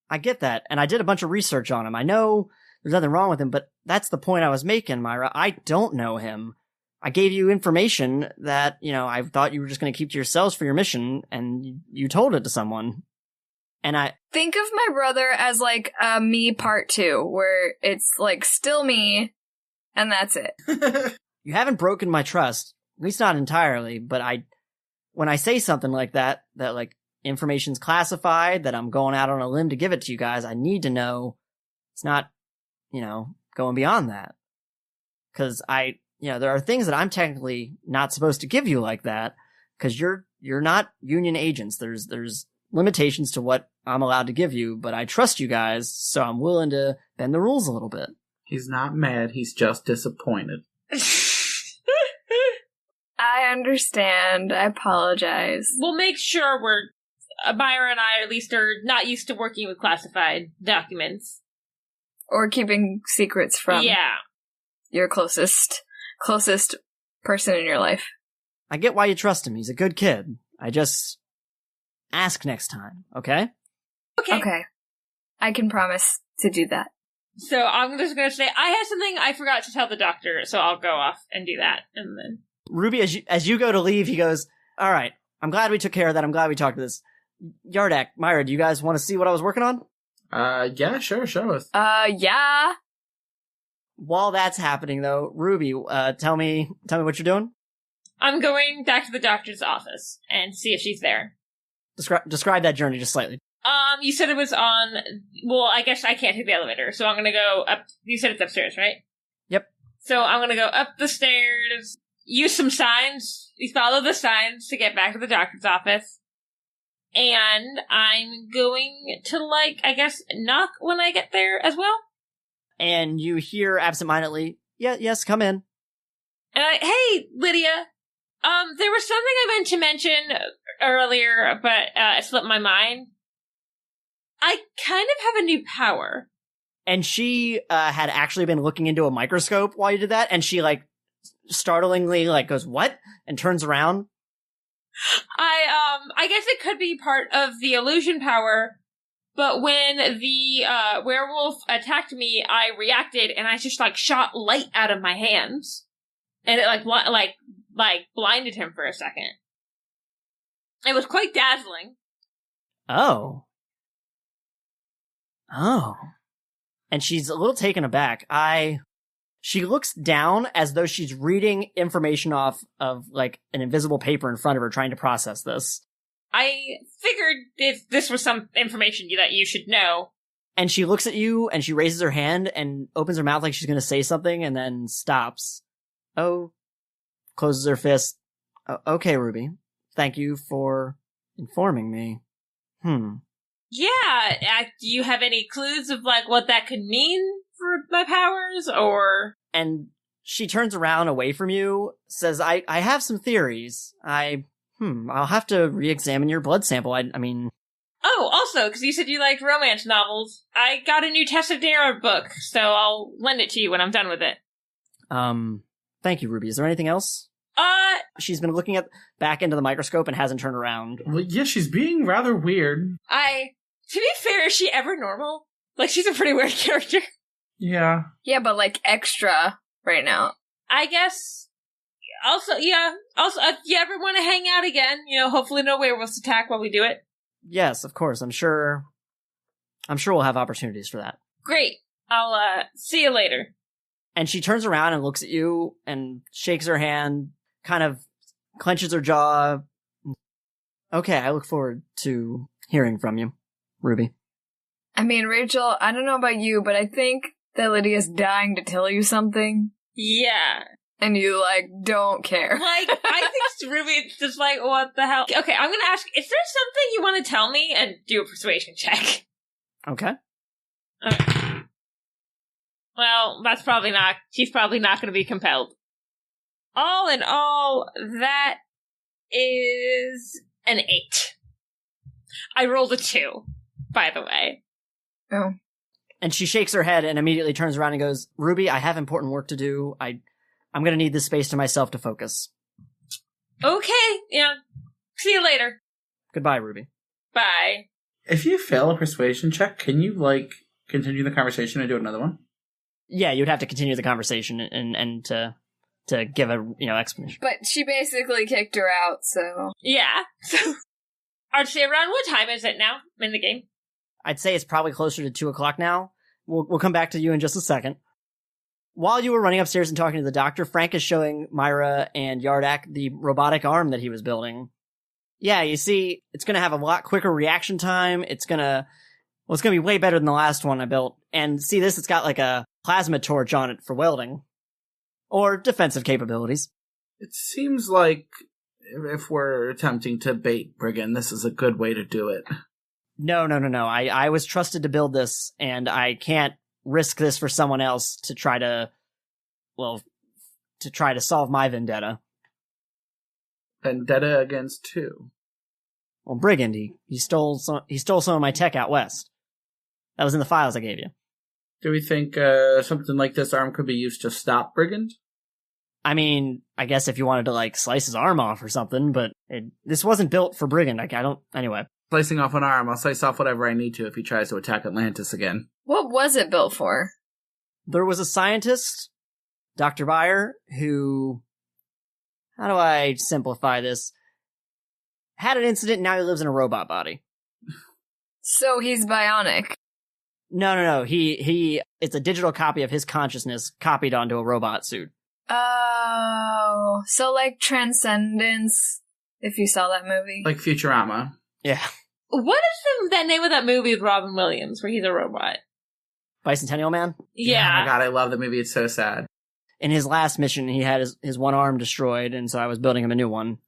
I get that, and I did a bunch of research on him. I know there's nothing wrong with him, but that's the point I was making, Maira. I don't know him. I gave you information that, I thought you were just going to keep to yourselves for your mission, and you told it to someone. And I... Think of my brother as, like, me part 2, where it's, like, still me, and that's it. You haven't broken my trust, least not entirely, but when I say something like that, like, information's classified, that I'm going out on a limb to give it to you guys, I need to know it's not, going beyond that. Cause there are things that I'm technically not supposed to give you like that, cause you're not union agents. There's limitations to what I'm allowed to give you, but I trust you guys, so I'm willing to bend the rules a little bit. He's not mad, he's just disappointed. I understand. I apologize. We'll make sure Maira and I at least are not used to working with classified documents. Or keeping secrets from your closest person in your life. I get why you trust him. He's a good kid. I just ask next time, okay? Okay. I can promise to do that. So I'm just going to say, I have something I forgot to tell the doctor, so I'll go off and do that. And then Ruby, as you go to leave, he goes, all right, I'm glad we took care of that. I'm glad we talked to this. Yardak, Maira, do you guys want to see what I was working on? Yeah, sure, show us. Yeah. While that's happening, though, Ruby, tell me what you're doing. I'm going back to the doctor's office and see if she's there. Describe that journey just slightly. You said it was on, well, I guess I can't take the elevator, so I'm gonna go up, you said it's upstairs, right? Yep. So I'm gonna go up the stairs, use some signs, follow the signs to get back to the doctor's office, and I'm going to, knock when I get there as well. And you hear absentmindedly, yes, come in. Hey, Lydia, there was something I meant to mention earlier, but it slipped my mind. I kind of have a new power. And she had actually been looking into a microscope while you did that, and she, startlingly, goes, what? And turns around. I guess it could be part of the illusion power, but when the werewolf attacked me, I reacted, and I just, shot light out of my hands. And it, blinded him for a second. It was quite dazzling. Oh. And she's a little taken aback. She looks down as though she's reading information off of, an invisible paper in front of her, trying to process this. I figured if this was some information that you should know. And she looks at you, and she raises her hand and opens her mouth like she's going to say something, and then stops. Oh, closes her fist. Okay, Ruby. Thank you for informing me. Yeah, do you have any clues of, what that could mean for my powers, or? And she turns around away from you, says, I have some theories. I'll have to re-examine your blood sample. I mean... Oh, also, because you said you liked romance novels, I got a new Tessa Dare book, so I'll lend it to you when I'm done with it. Thank you, Ruby. Is there anything else? She's been looking back into the microscope and hasn't turned around. Well, yeah, she's being rather weird. To be fair, is she ever normal? She's a pretty weird character. Yeah. Yeah, but extra right now. I guess. Also, if you ever want to hang out again, hopefully no werewolves attack while we do it. Yes, of course. I'm sure we'll have opportunities for that. Great. I'll, see you later. And she turns around and looks at you and shakes her hand, kind of clenches her jaw. Okay, I look forward to hearing from you, Ruby. I mean, Rachel, I don't know about you, but I think that Lydia's dying to tell you something. Yeah. And you, don't care. I think Ruby's just what the hell? Okay, I'm gonna ask, is there something you want to tell me? And do a persuasion check. Okay. Well, she's probably not going to be compelled. All in all, that is an 8. I rolled a 2, by the way. Oh. And she shakes her head and immediately turns around and goes, Ruby, I have important work to do. I'm going to need this space to myself to focus. Okay, yeah. See you later. Goodbye, Ruby. Bye. If you fail a persuasion check, can you, continue the conversation and do another one? Yeah, you'd have to continue the conversation and to give a, explanation. But she basically kicked her out, so... Yeah. Archie, around what time is it now in the game? I'd say it's probably closer to 2 o'clock now. We'll come back to you in just a second. While you were running upstairs and talking to the doctor, Frank is showing Maira and Yardak the robotic arm that he was building. Yeah, you see, it's going to have a lot quicker reaction time. It's going to be way better than the last one I built. And see this, it's got like a plasma torch on it for welding. Or defensive capabilities. It seems like if we're attempting to bait Brigand, this is a good way to do it. No. I was trusted to build this, and I can't risk this for someone else to try to solve my vendetta. Vendetta against who? Well, Brigand, he stole some of my tech out west. That was in the files I gave you. Do we think something like this arm could be used to stop Brigand? I mean, I guess if you wanted to, like, slice his arm off or something, but this wasn't built for Brigand. Anyway. Slicing off an arm, I'll slice off whatever I need to if he tries to attack Atlantis again. What was it built for? There was a scientist, Dr. Beyer, who, how do I simplify this? Had an incident and now he lives in a robot body. So he's bionic. No. It's a digital copy of his consciousness copied onto a robot suit. Oh, so like Transcendence, if you saw that movie. Like Futurama. Yeah. What is that name of that movie with Robin Williams where he's a robot? Bicentennial Man? Yeah. Oh my god, I love the movie. It's so sad. In his last mission, he had his one arm destroyed, and so I was building him a new one.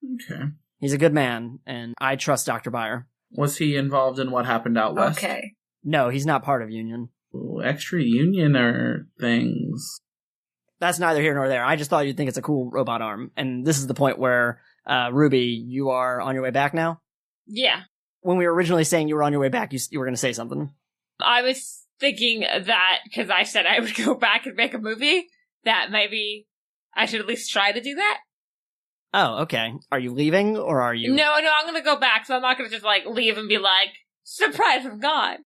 Okay. He's a good man, and I trust Dr. Beyer. Was he involved in what happened out west? Okay. No, he's not part of Union. Ooh, extra Union or things. That's neither here nor there. I just thought you'd think it's a cool robot arm. And this is the point where, Ruby, you are on your way back now? Yeah. When we were originally saying you were on your way back, you were going to say something. I was thinking that, because I said I would go back and make a movie, that maybe I should at least try to do that. Oh, okay. Are you leaving, or are you... No, I'm going to go back, so I'm not going to just, like, leave and be like, surprise, I'm gone.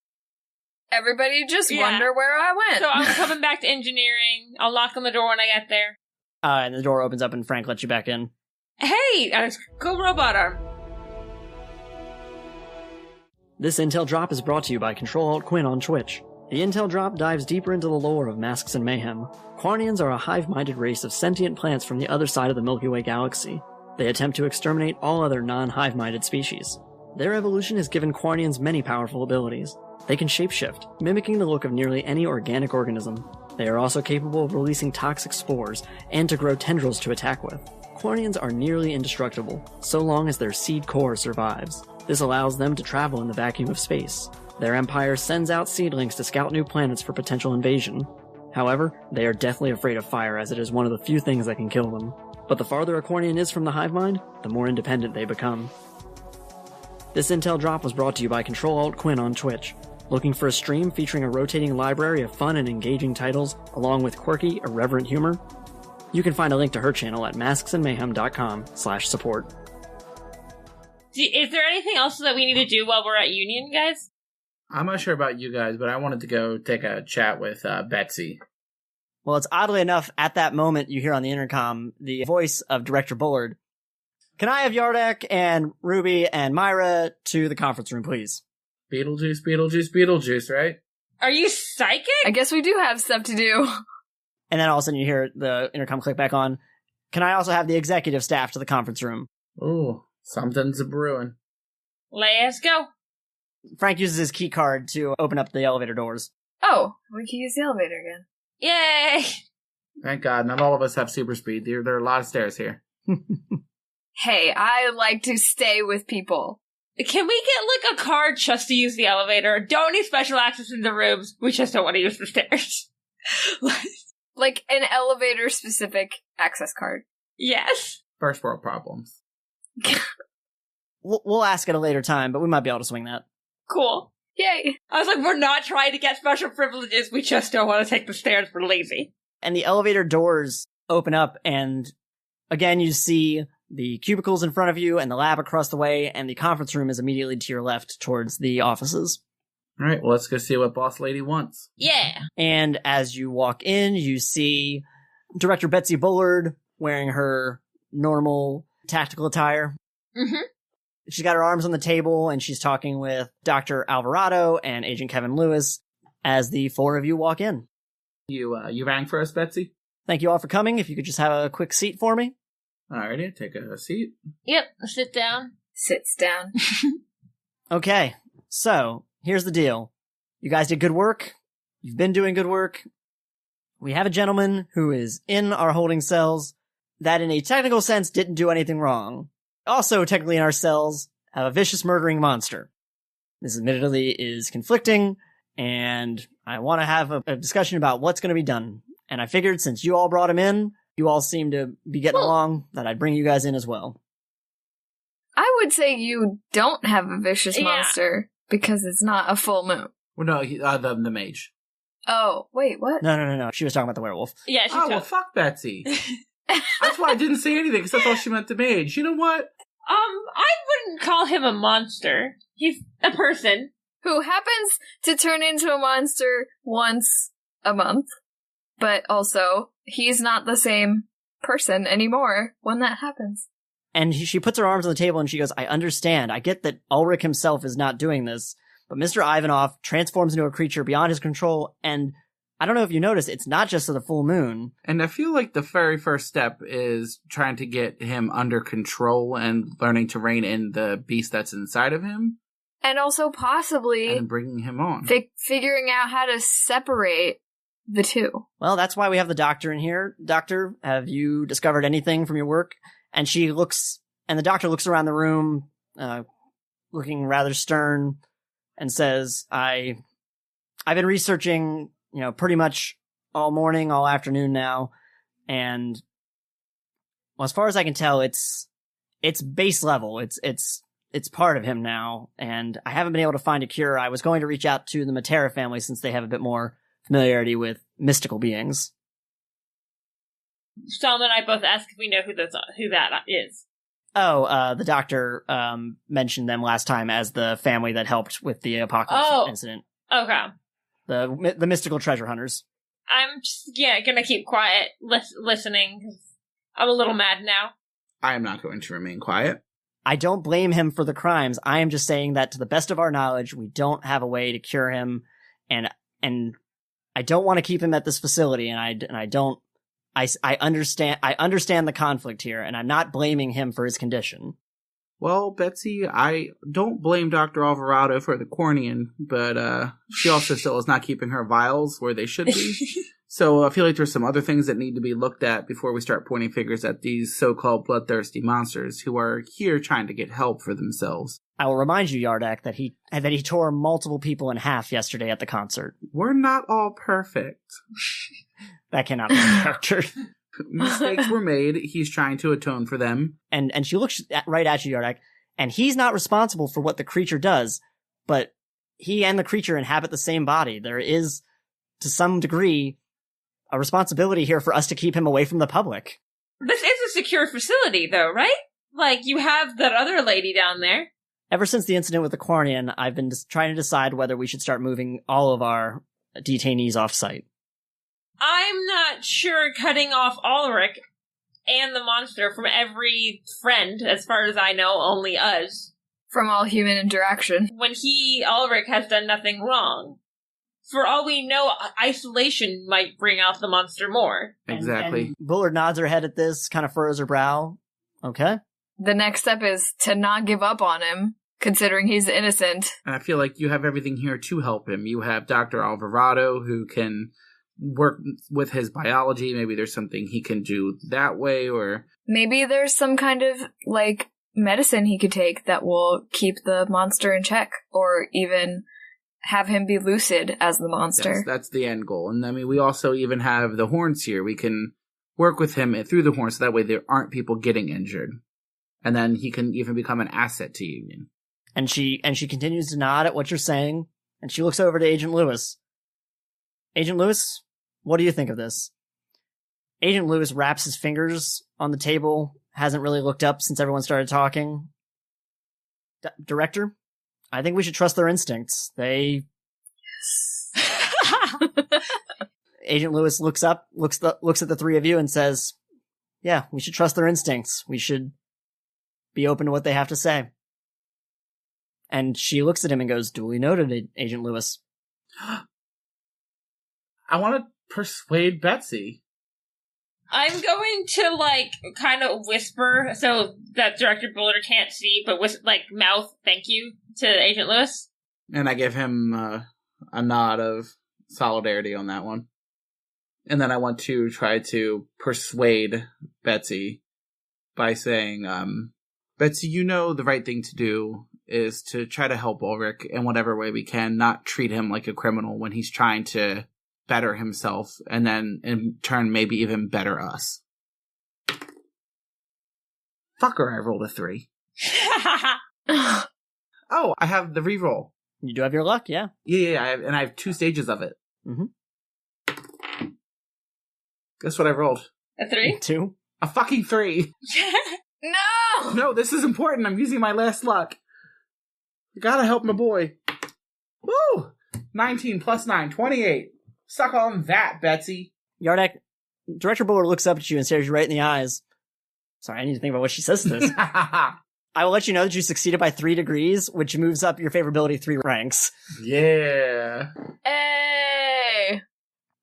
Everybody just wonder where I went. So I'm coming back to engineering. I'll knock on the door when I get there. And the door opens up and Frank lets you back in. Hey, go robot arm. This Intel Drop is brought to you by CtrlAltQuin on Twitch. The Intel Drop dives deeper into the lore of Masks and Mayhem. Quarnians are a hive-minded race of sentient plants from the other side of the Milky Way galaxy. They attempt to exterminate all other non-hive-minded species. Their evolution has given Quarnians many powerful abilities. They can shapeshift, mimicking the look of nearly any organic organism. They are also capable of releasing toxic spores, and to grow tendrils to attack with. Quarnians are nearly indestructible, so long as their seed core survives. This allows them to travel in the vacuum of space. Their empire sends out seedlings to scout new planets for potential invasion. However, they are deathly afraid of fire, as it is one of the few things that can kill them. But the farther a Quarnian is from the hive mind, the more independent they become. This Intel Drop was brought to you by CtrlAltQuin on Twitch. Looking for a stream featuring a rotating library of fun and engaging titles, along with quirky, irreverent humor? You can find a link to her channel at masksandmayhem.com/support. Is there anything else that we need to do while we're at Union, guys? I'm not sure about you guys, but I wanted to go take a chat with Betsy. Well, it's oddly enough, at that moment, you hear on the intercom the voice of Director Bullard. Can I have Yardak and Ruby and Maira to the conference room, please? Beetlejuice, right? Are you psychic? I guess we do have stuff to do. And then all of a sudden you hear the intercom click back on. Can I also have the executive staff to the conference room? Ooh, something's a brewing. Let's go. Frank uses his key card to open up the elevator doors. Oh, we can use the elevator again. Yay! Thank God, not all of us have super speed. There are a lot of stairs here. Hey, I like to stay with people. Can we get, like, a card just to use the elevator? Don't need special access in the rooms. We just don't want to use the stairs. Like an elevator-specific access card. Yes. First world problems. We'll ask at a later time, but we might be able to swing that. Cool. Yay. I was like, we're not trying to get special privileges. We just don't want to take the stairs. We're lazy. And the elevator doors open up, and again, you see the cubicles in front of you and the lab across the way, and the conference room is immediately to your left towards the offices. All right, well, let's go see what Boss Lady wants. Yeah. And as you walk in, you see Director Betsy Bullard wearing her normal tactical attire. Mm-hmm. She's got her arms on the table, and she's talking with Dr. Alvarado and Agent Kevin Lewis as the four of you walk in. You rang for us, Betsy? Thank you all for coming. If you could just have a quick seat for me. Alrighty, take a seat. Yep, sit down. Sits down. Okay, so here's the deal. You guys did good work. You've been doing good work. We have a gentleman who is in our holding cells that in a technical sense didn't do anything wrong. Also, technically in our cells, have a vicious murdering monster. This admittedly is conflicting, and I want to have a discussion about what's going to be done. And I figured since you all brought him in, you all seem to be getting along, that I'd bring you guys in as well. I would say you don't have a vicious monster because it's not a full moon. Well, no, the mage. Oh, wait, what? No. She was talking about the werewolf. Yeah, she's Well, fuck Betsy. That's why I didn't say anything, because I thought she meant the mage. You know what? I wouldn't call him a monster. He's a person. Who happens to turn into a monster once a month. But also, he's not the same person anymore when that happens. And she puts her arms on the table and she goes, I understand. I get that Ulrich himself is not doing this, but Mr. Ivanov transforms into a creature beyond his control, and I don't know if you noticed, it's not just to the full moon. And I feel like the very first step is trying to get him under control and learning to rein in the beast that's inside of him. And also possibly And bringing him on. figuring out how to separate the two. Well, that's why we have the doctor in here. Doctor, have you discovered anything from your work? And the doctor looks around the room, looking rather stern, and says, I've been researching, pretty much all morning, all afternoon now, and well, as far as I can tell, it's base level. It's part of him now, and I haven't been able to find a cure. I was going to reach out to the Matera family since they have a bit more familiarity with mystical beings. Salma and I both ask if we know who that is. Oh, the doctor mentioned them last time as the family that helped with the apocalypse incident. Okay. The mystical treasure hunters. I'm just, gonna keep quiet, listening, because I'm a little mad now. I am not going to remain quiet. I don't blame him for the crimes. I am just saying that to the best of our knowledge, we don't have a way to cure him, and I don't want to keep him at this facility, and I understand the conflict here, and I'm not blaming him for his condition. Well, Betsy, I don't blame Dr. Alvarado for the Cornian, but she also still is not keeping her vials where they should be. So I feel like there's some other things that need to be looked at before we start pointing fingers at these so-called bloodthirsty monsters who are here trying to get help for themselves. I will remind you, Yardak, that he tore multiple people in half yesterday at the concert. We're not all perfect. That cannot be a character. Mistakes were made. He's trying to atone for them. And she looks right at you, Yardak, and he's not responsible for what the creature does, but he and the creature inhabit the same body. There is, to some degree, a responsibility here for us to keep him away from the public. This is a secure facility, though, right? Like, you have that other lady down there. Ever since the incident with the Quarnian, I've been trying to decide whether we should start moving all of our detainees off-site. I'm not sure cutting off Ulrich and the monster from every friend, as far as I know, only us. From all human interaction. When Ulrich has done nothing wrong. For all we know, isolation might bring out the monster more. Exactly. And Bullard nods her head at this, kind of furrows her brow. Okay. The next step is to not give up on him, considering he's innocent. And I feel like you have everything here to help him. You have Dr. Alvarado, who can work with his biology. Maybe there's something he can do that way, or... Maybe there's some kind of, medicine he could take that will keep the monster in check, or even have him be lucid as the monster. Yes, that's the end goal. And I mean, we also even have the horns here. We can work with him through the horns, so that way there aren't people getting injured. And then he can even become an asset to Union. And she continues to nod at what you're saying, and she looks over to Agent Lewis. Agent Lewis, what do you think of this? Agent Lewis wraps his fingers on the table, hasn't really looked up since everyone started talking. Director, I think we should trust their instincts. Yes. Agent Lewis looks up, looks at the three of you and says, yeah, we should trust their instincts. We should be open to what they have to say. And she looks at him and goes, duly noted, Agent Lewis. I want to persuade Betsy. I'm going to, like, kind of whisper so that Director Bullard can't see, but mouth thank you to Agent Lewis. And I give him a nod of solidarity on that one. And then I want to try to persuade Betsy by saying, Betsy, you know the right thing to do is to try to help Ulrich in whatever way we can, not treat him like a criminal when he's trying to better himself, and then in turn maybe even better us. Fucker, I rolled a 3. Oh, I have the reroll. You do have your luck, yeah. Yeah, I have 2 stages of it. Mm-hmm. Guess what I rolled? A 3? 2. A fucking 3. No! No, this is important. I'm using my last luck. You gotta help my boy. Woo! 19 plus 9, 28. Suck on that, Betsy. Yardak, Director Bullard looks up at you and stares you right in the eyes. Sorry, I need to think about what she says to this. I will let you know that you succeeded by 3 degrees, which moves up your favorability 3 ranks. Yeah. Hey!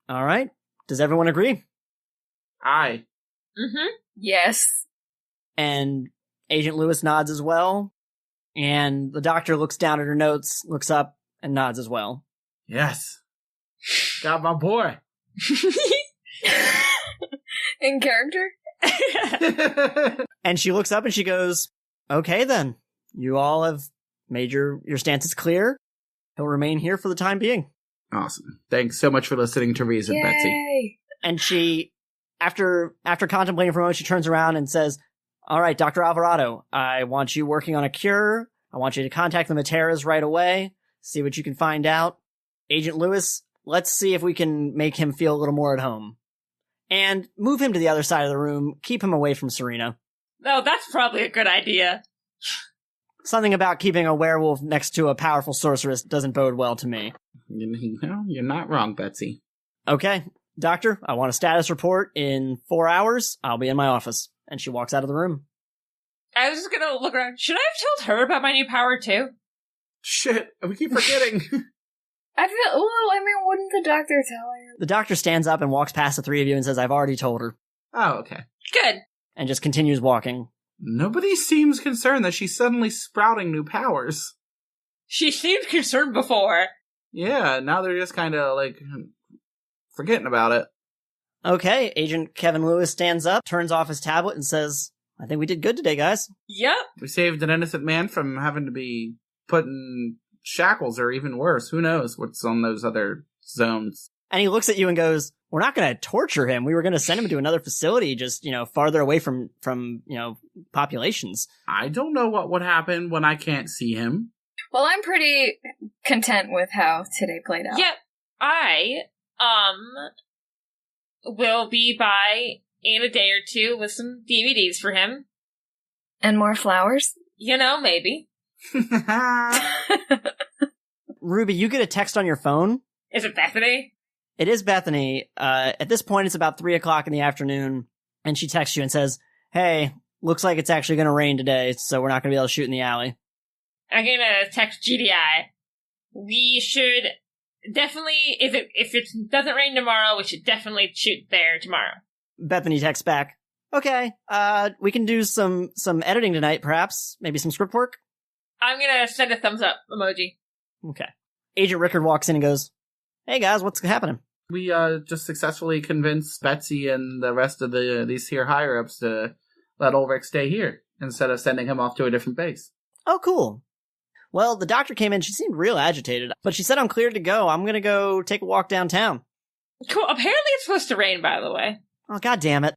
All right. Does everyone agree? Aye. Mm-hmm. Yes. And Agent Lewis nods as well. And the doctor looks down at her notes, looks up, and nods as well. Yes. Got my boy. In character? And she looks up and she goes, okay then. You all have made your stance is clear. He'll remain here for the time being. Awesome. Thanks so much for listening to Reason, Yay! Betsy. And she, after contemplating for a moment, she turns around and says, all right, Dr. Alvarado, I want you working on a cure. I want you to contact the Materas right away. See what you can find out. Agent Lewis, let's see if we can make him feel a little more at home. And move him to the other side of the room. Keep him away from Serena. No, that's probably a good idea. Something about keeping a werewolf next to a powerful sorceress doesn't bode well to me. You know, you're not wrong, Betsy. Okay, doctor, I want a status report in 4 hours. I'll be in my office. And she walks out of the room. I was just gonna look around. Should I have told her about my new power, too? Shit, we keep forgetting. I feel, well, I mean, wouldn't the doctor tell her? The doctor stands up and walks past the 3 of you and says, I've already told her. Oh, okay. Good. And just continues walking. Nobody seems concerned that she's suddenly sprouting new powers. She seemed concerned before. Yeah, now they're just kind of, like, forgetting about it. Okay, Agent Kevin Lewis stands up, turns off his tablet, and says, I think we did good today, guys. Yep. We saved an innocent man from having to be put in shackles, or even worse. Who knows what's on those other zones. And he looks at you and goes, we're not going to torture him. We were going to send him to another facility, just, farther away from, populations. I don't know what would happen when I can't see him. Well, I'm pretty content with how today played out. Yep. I, will be by in a day or 2 with some DVDs for him. And more flowers? Maybe. Ruby, you get a text on your phone. Is it Bethany? It is Bethany. At this point, it's about 3 o'clock in the afternoon, and she texts you and says, hey, looks like it's actually going to rain today, so we're not going to be able to shoot in the alley. I'm going to text GDI. We should definitely, if it doesn't rain tomorrow, we should definitely shoot there tomorrow. Bethany texts back, okay, we can do some editing tonight, perhaps. Maybe some script work? I'm going to send a thumbs up emoji. Okay. Agent Rickard walks in and goes, hey guys, what's happening? We just successfully convinced Betsy and the rest of these here higher-ups to let Ulrich stay here instead of sending him off to a different base. Oh, cool. Well, the doctor came in. She seemed real agitated, but she said I'm cleared to go. I'm going to go take a walk downtown. Cool. Apparently it's supposed to rain, by the way. Oh, God damn it.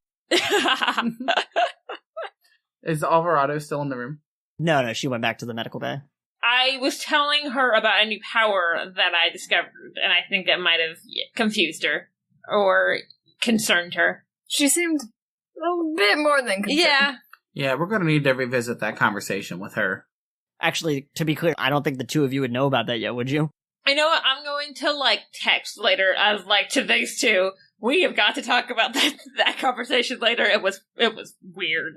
Is Alvarado still in the room? No, she went back to the medical bay. I was telling her about a new power that I discovered, and I think that might have confused her or concerned her. She seemed a bit more than concerned. Yeah. Yeah, we're going to need to revisit that conversation with her. Actually, to be clear, I don't think the 2 of you would know about that yet, would you? I know what, I'm going to, text later as, to these 2. We have got to talk about that conversation later. It was weird.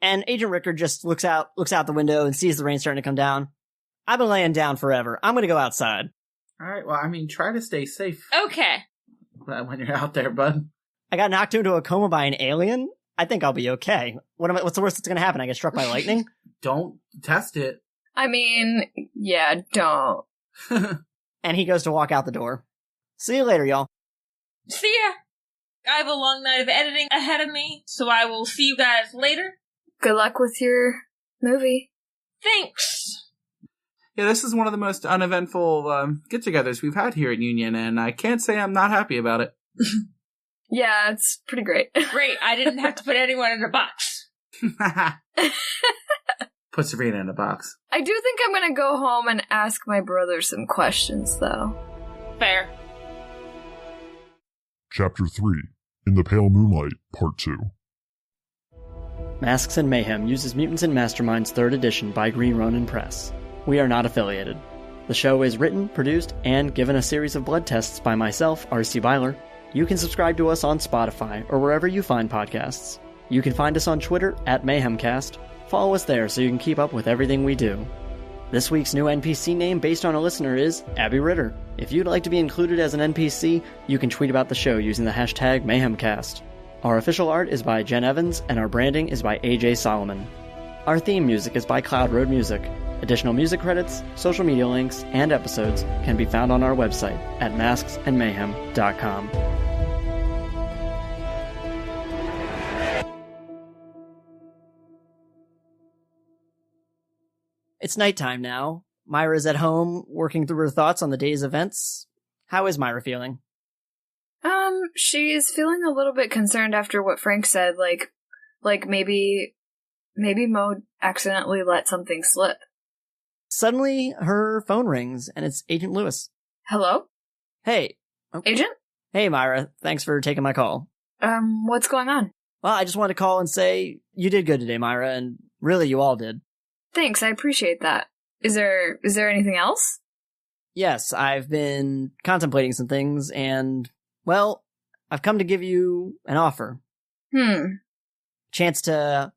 And Agent Rickard just looks out the window and sees the rain starting to come down. I've been laying down forever. I'm going to go outside. All right, well, try to stay safe. Okay. when you're out there, bud. I got knocked into a coma by an alien? I think I'll be okay. What's the worst that's gonna happen? I get struck by lightning? Don't test it. I mean, yeah, don't. And he goes to walk out the door. See you later, y'all. See ya! I have a long night of editing ahead of me, so I will see you guys later. Good luck with your movie. Thanks! Yeah, this is one of the most uneventful get-togethers we've had here at Union, and I can't say I'm not happy about it. Yeah, it's pretty great. Great, I didn't have to put anyone in a box. Put Sabrina in a box. I do think I'm gonna go home and ask my brother some questions, though. Fair. Chapter 3, In the Pale Moonlight, Part 2. Masks and Mayhem uses Mutants and Masterminds 3rd edition by Green Ronin Press. We are not affiliated. The show is written, produced, and given a series of blood tests by myself, R.C. Byler. You can subscribe to us on Spotify or wherever you find podcasts. You can find us on Twitter at MayhemCast. Follow us there so you can keep up with everything we do. This week's new NPC name based on a listener is Abby Ritter. If you'd like to be included as an NPC, you can tweet about the show using the hashtag MayhemCast. Our official art is by Jenn Evans, and our branding is by AJ Solomon. Our theme music is by Cloud Road Music. Additional music credits, social media links, and episodes can be found on our website at masksandmayhem.com. It's nighttime now. Maira's at home, working through her thoughts on the day's events. How is Maira feeling? She's feeling a little bit concerned after what Frank said, like maybe Mo accidentally let something slip. Suddenly, her phone rings, and it's Agent Lewis. Hello? Hey. Agent? Hey, Maira. Thanks for taking my call. What's going on? Well, I just wanted to call and say you did good today, Maira, and really you all did. Thanks, I appreciate that. Is there anything else? Yes, I've been contemplating some things, and, well, I've come to give you an offer. Chance to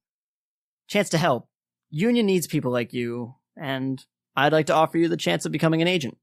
help. Union needs people like you, and I'd like to offer you the chance of becoming an agent.